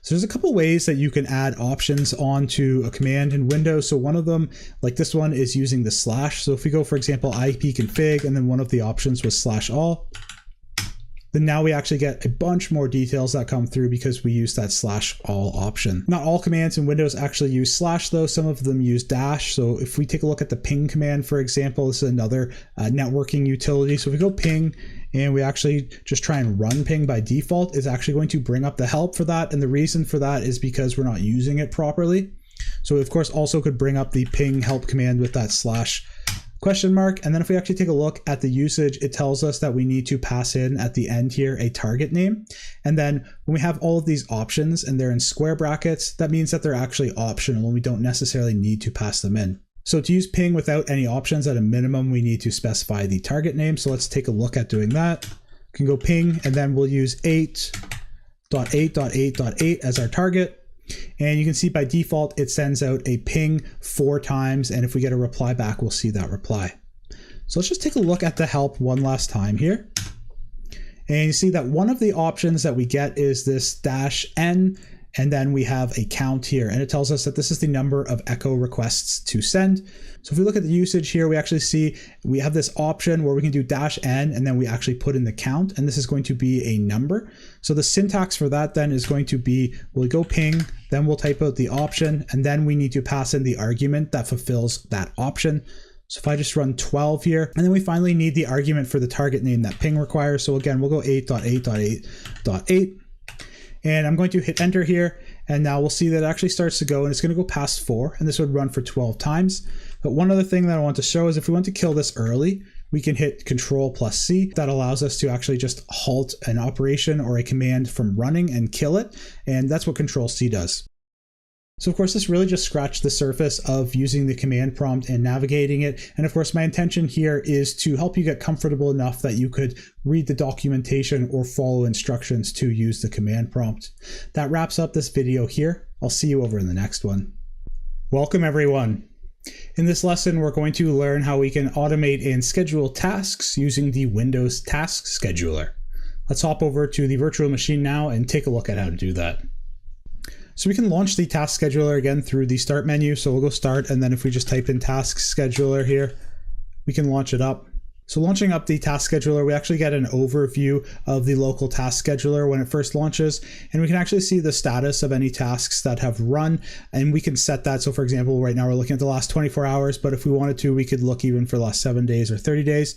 So there's a couple ways that you can add options onto a command in Windows. So one of them, like this one, is using the slash. So if we go, for example, ipconfig, and then one of the options was /all, then now we actually get a bunch more details that come through because we use that /all option. Not all commands in Windows actually use slash though. Some of them use dash. So if we take a look at the ping command, for example, this is another networking utility. So if we go ping and we actually just try and run ping by default, it's actually going to bring up the help for that. And the reason for that is because we're not using it properly. So we of course also could bring up the ping help command with that /? And then if we actually take a look at the usage, it tells us that we need to pass in at the end here a target name. And then when we have all of these options and they're in square brackets, that means that they're actually optional and we don't necessarily need to pass them in. So to use ping without any options, at a minimum, we need to specify the target name. So let's take a look at doing that. We can go ping, and then we'll use 8.8.8.8 as our target. And you can see by default, it sends out a ping 4 times. And if we get a reply back, we'll see that reply. So let's just take a look at the help one last time here. And you see that one of the options that we get is this -n, and then we have a count here. And it tells us that this is the number of echo requests to send. So if we look at the usage here, we actually see we have this option where we can do -n, and then we actually put in the count, and this is going to be a number. So the syntax for that then is going to be, we'll go ping, then we'll type out the option, and then we need to pass in the argument that fulfills that option. So if I just run 12 here, and then we finally need the argument for the target name that ping requires. So again, we'll go 8.8.8.8. And I'm going to hit enter here, and now we'll see that it actually starts to go, and it's going to go past 4, and this would run for 12 times. But one other thing that I want to show is if we want to kill this early, we can hit Control+C. That allows us to actually just halt an operation or a command from running and kill it, and that's what Control+C does. So of course, this really just scratched the surface of using the command prompt and navigating it. And of course, my intention here is to help you get comfortable enough that you could read the documentation or follow instructions to use the command prompt. That wraps up this video here. I'll see you over in the next one. Welcome everyone. In this lesson, we're going to learn how we can automate and schedule tasks using the Windows Task Scheduler. Let's hop over to the virtual machine now and take a look at how to do that. So we can launch the task scheduler again through the start menu. So we'll go start, and then if we just type in task scheduler here, we can launch it up. So launching up the task scheduler, we actually get an overview of the local task scheduler when it first launches, and we can actually see the status of any tasks that have run, and we can set that. So for example, right now we're looking at the last 24 hours, but if we wanted to, we could look even for the last 7 days or 30 days.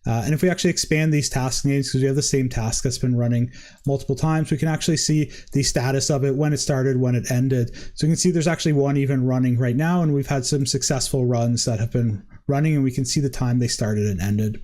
And if we actually expand these task names, because we have the same task that's been running multiple times, we can actually see the status of it, when it started, when it ended. So you can see there's actually one even running right now, and we've had some successful runs that have been running, and we can see the time they started and ended.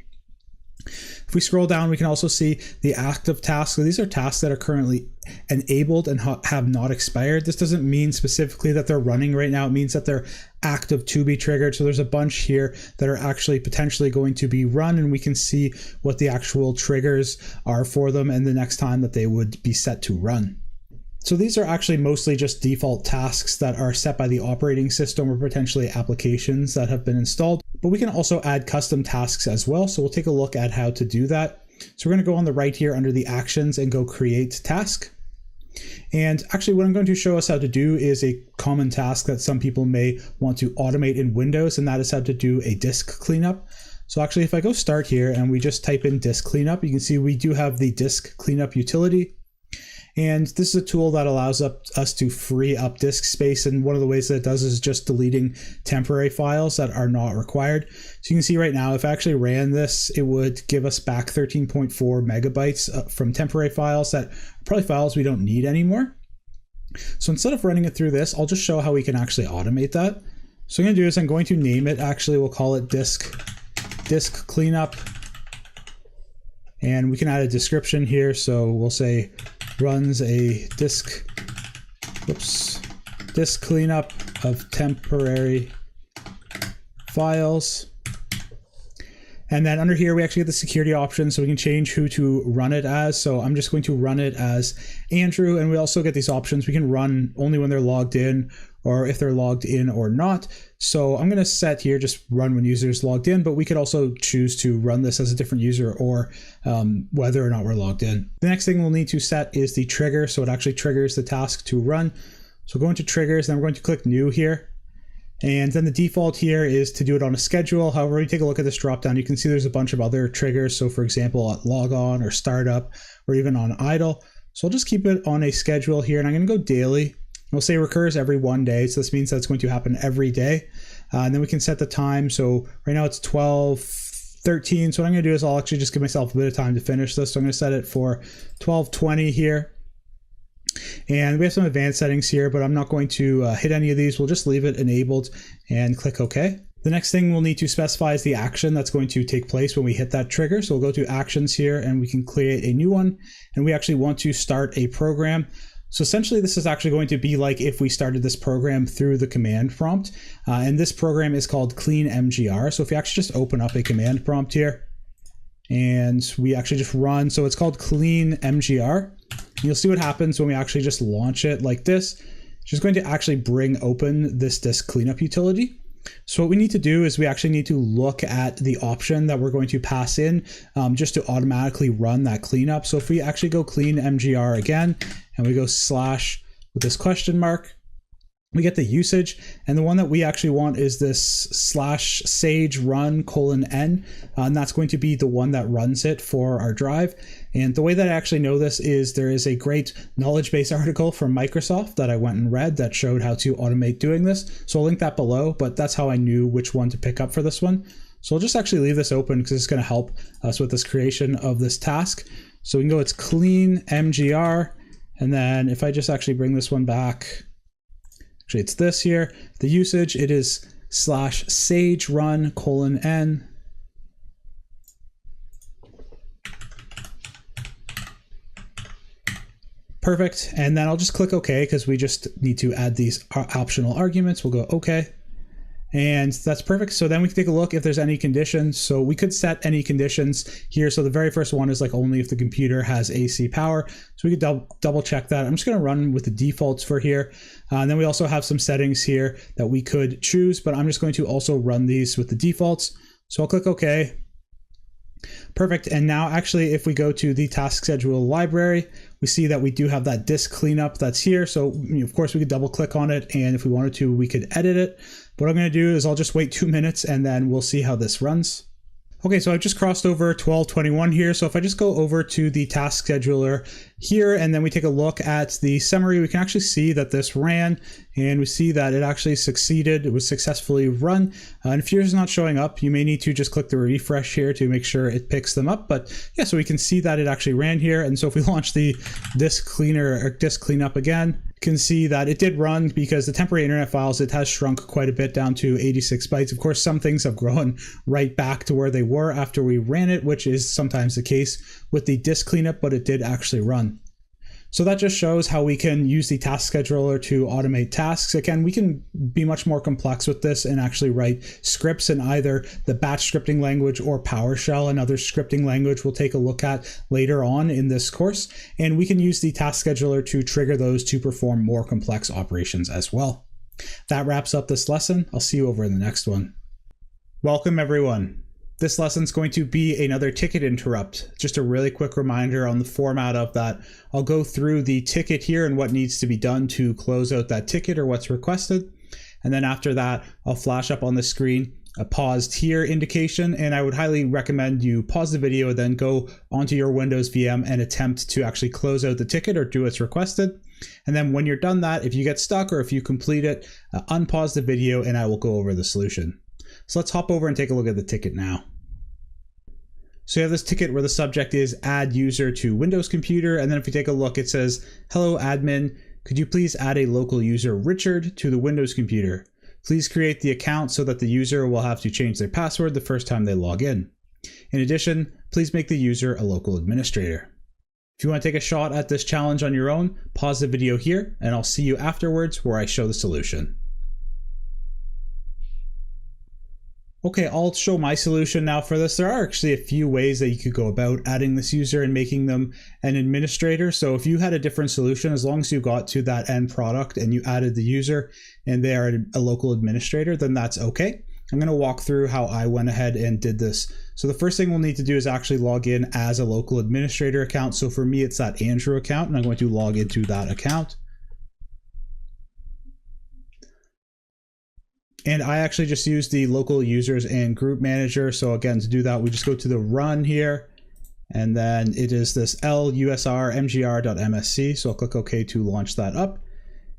If we scroll down, we can also see the active tasks. So these are tasks that are currently enabled and have not expired. This doesn't mean specifically that they're running right now. It means that they're active to be triggered. So there's a bunch here that are actually potentially going to be run, and we can see what the actual triggers are for them and the next time that they would be set to run. So these are actually mostly just default tasks that are set by the operating system or potentially applications that have been installed, but we can also add custom tasks as well. So we'll take a look at how to do that. So we're going to go on the right here under the actions and go create task. And actually what I'm going to show us how to do is a common task that some people may want to automate in Windows, and that is how to do a disk cleanup. So actually if I go start here and we just type in disk cleanup, you can see we do have the disk cleanup utility. And this is a tool that allows us to free up disk space. And one of the ways that it does is just deleting temporary files that are not required. So you can see right now, if I actually ran this, it would give us back 13.4 megabytes from temporary files that are probably files we don't need anymore. So instead of running it through this, I'll just show how we can actually automate that. So what I'm going to do is I'm going to name it. Actually, we'll call it disk cleanup. And we can add a description here. So we'll say runs a disk cleanup of temporary files. And then under here, we actually get the security options, so we can change who to run it as. So I'm just going to run it as Andrew. And we also get these options. We can run only when they're logged in, or if they're logged in or not. So I'm going to set here just run when users logged in, but we could also choose to run this as a different user or whether or not we're logged in. The next thing we'll need to set is the trigger. So it actually triggers the task to run. So go into triggers, then we're going to click new here. And then the default here is to do it on a schedule. However, when you take a look at this dropdown, you can see there's a bunch of other triggers. So for example, at log on or startup or even on idle. So I'll just keep it on a schedule here, and I'm going to go daily. We'll say recurs every 1 day. So this means that it's going to happen every day. And then we can set the time. So right now it's 12:13. So what I'm going to do is I'll actually just give myself a bit of time to finish this. So I'm going to set it for 12:20 here. And we have some advanced settings here, but I'm not going to hit any of these. We'll just leave it enabled and click OK. The next thing we'll need to specify is the action that's going to take place when we hit that trigger. So we'll go to actions here and we can create a new one. And we actually want to start a program. So essentially this is actually going to be like if we started this program through the command prompt. And this program is called clean mgr. So if you actually just open up a command prompt here and we actually just run, so it's called clean mgr. You'll see what happens when we actually just launch it like this. It's just going to actually bring open this disk cleanup utility. So what we need to do is we actually need to look at the option that we're going to pass in just to automatically run that cleanup. So if we actually go clean mgr again and we go slash with this question mark, we get the usage, and the one that we actually want is this slash sage run :n, and that's going to be the one that runs it for our drive. And the way that I actually know this is there is a great knowledge base article from Microsoft that I went and read that showed how to automate doing this. So I'll link that below, but that's how I knew which one to pick up for this one. So I'll just actually leave this open because it's going to help us with this creation of this task. So we can go, it's clean mgr, and then if I just actually bring this one back, actually it's this here, the usage, it is slash sage run :n. Perfect. And then I'll just click OK because we just need to add these optional arguments. We'll go OK. And that's perfect. So then we can take a look if there's any conditions. So we could set any conditions here. So the very first one is like only if the computer has AC power. So we could double check that. I'm just going to run with the defaults for here. And then we also have some settings here that we could choose, but I'm just going to also run these with the defaults. So I'll click OK. Perfect. And now actually, if we go to the task schedule library, we see that we do have that disk cleanup that's here. So of course we could double click on it. And if we wanted to, we could edit it. What I'm going to do is I'll just wait 2 minutes and then we'll see how this runs. Okay, so I've just crossed over 12:21 here. So if I just go over to the task scheduler here and then we take a look at the summary, we can actually see that this ran and we see that it actually succeeded. It was successfully run. And if yours is not showing up, you may need to just click the refresh here to make sure it picks them up. But yeah, so we can see that it actually ran here. And so if we launch the disk cleaner or disk cleanup again, can see that it did run because the temporary internet files, it has shrunk quite a bit down to 86 bytes. Of course, some things have grown right back to where they were after we ran it, which is sometimes the case with the disk cleanup, but it did actually run. So that just shows how we can use the task scheduler to automate tasks. Again, we can be much more complex with this and actually write scripts in either the batch scripting language or PowerShell, another scripting language we'll take a look at later on in this course. And we can use the task scheduler to trigger those to perform more complex operations as well. That wraps up this lesson. I'll see you over in the next one. Welcome everyone. This lesson is going to be another ticket interrupt. Just a really quick reminder on the format of that. I'll go through the ticket here and what needs to be done to close out that ticket or what's requested. And then after that, I'll flash up on the screen a paused here indication. And I would highly recommend you pause the video and then go onto your Windows VM and attempt to actually close out the ticket or do what's requested. And then when you're done that, if you get stuck or if you complete it, unpause the video and I will go over the solution. So let's hop over and take a look at the ticket now. So you have this ticket where the subject is add user to Windows computer. And then if you take a look, it says, hello admin, could you please add a local user Richard to the Windows computer? Please create the account so that the user will have to change their password the first time they log in. In addition, please make the user a local administrator. If you want to take a shot at this challenge on your own, pause the video here and I'll see you afterwards where I show the solution. Okay, I'll show my solution now for this. There are actually a few ways that you could go about adding this user and making them an administrator. So if you had a different solution, as long as you got to that end product and you added the user and they are a local administrator, then that's okay. I'm going to walk through how I went ahead and did this. So the first thing we'll need to do is actually log in as a local administrator account. So for me, it's that Andrew account, and I'm going to log into that account. And I actually just use the local users and group manager. So again, to do that, we just go to the run here, and then it is this lusr.mgr.msc. So I'll click OK to launch that up.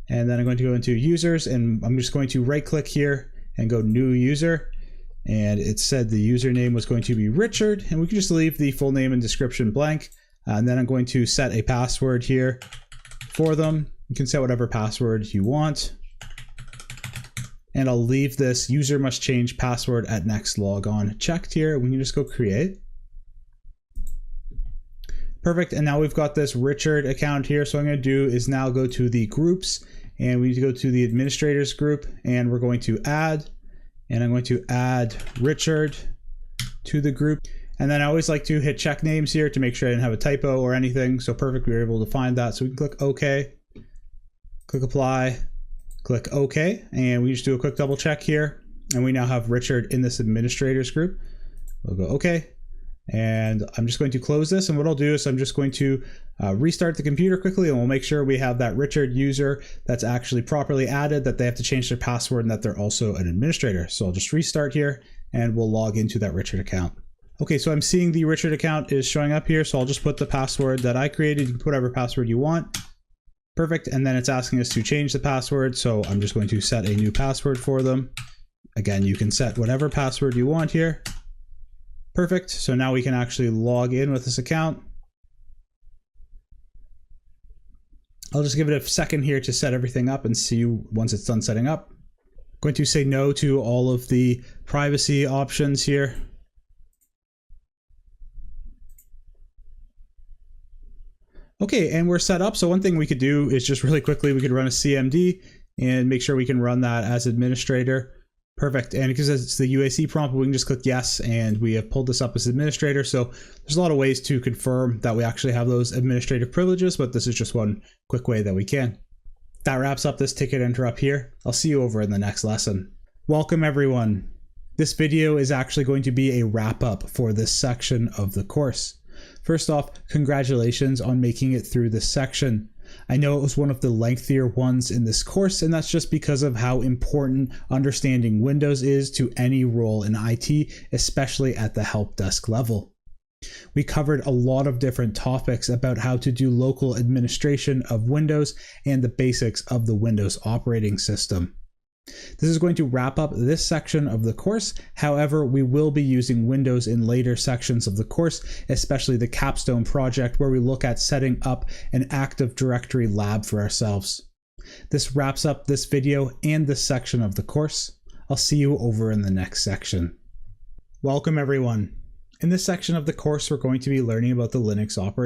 And then I'm going to go into users, and I'm just going to right click here and go new user. And it said the username was going to be Richard, and we can just leave the full name and description blank. And then I'm going to set a password here for them. You can set whatever password you want. And I'll leave this user must change password at next logon checked here. We can just go create. Perfect. And now we've got this Richard account here. So what I'm going to do is now go to the groups, and we need to go to the administrators group, and we're going to add, and I'm going to add Richard to the group. And then I always like to hit check names here to make sure I didn't have a typo or anything. So perfect, we were able to find that. So we can click OK, click apply, click OK, and we just do a quick double check here. And we now have Richard in this administrators group. We'll go OK. And I'm just going to close this, and what I'll do is I'm just going to restart the computer quickly, and we'll make sure we have that Richard user that's actually properly added, that they have to change their password, and that they're also an administrator. So I'll just restart here, and we'll log into that Richard account. Okay, so I'm seeing the Richard account is showing up here, so I'll just put the password that I created. You can put whatever password you want. Perfect, and then it's asking us to change the password, so I'm just going to set a new password for them. Again, you can set whatever password you want here. Perfect. So now we can actually log in with this account. I'll just give it a second here to set everything up and see once it's done setting up. I'm going to say no to all of the privacy options here. Okay, and we're set up. So one thing we could do is just really quickly, we could run a CMD and make sure we can run that as administrator. Perfect. And because it's the UAC prompt, we can just click yes, and we have pulled this up as administrator. So there's a lot of ways to confirm that we actually have those administrative privileges, but this is just one quick way that we can. That wraps up this ticket interrupt here. I'll see you over in the next lesson. Welcome everyone. This video is actually going to be a wrap up for this section of the course. First off, congratulations on making it through this section. I know it was one of the lengthier ones in this course, and that's just because of how important understanding Windows is to any role in IT, especially at the help desk level. We covered a lot of different topics about how to do local administration of Windows and the basics of the Windows operating system. This is going to wrap up this section of the course. However, we will be using Windows in later sections of the course, especially the capstone project, where we look at setting up an Active Directory lab for ourselves. This wraps up this video and this section of the course. I'll see you over in the next section. Welcome everyone. In this section of the course, we're going to be learning about the Linux operating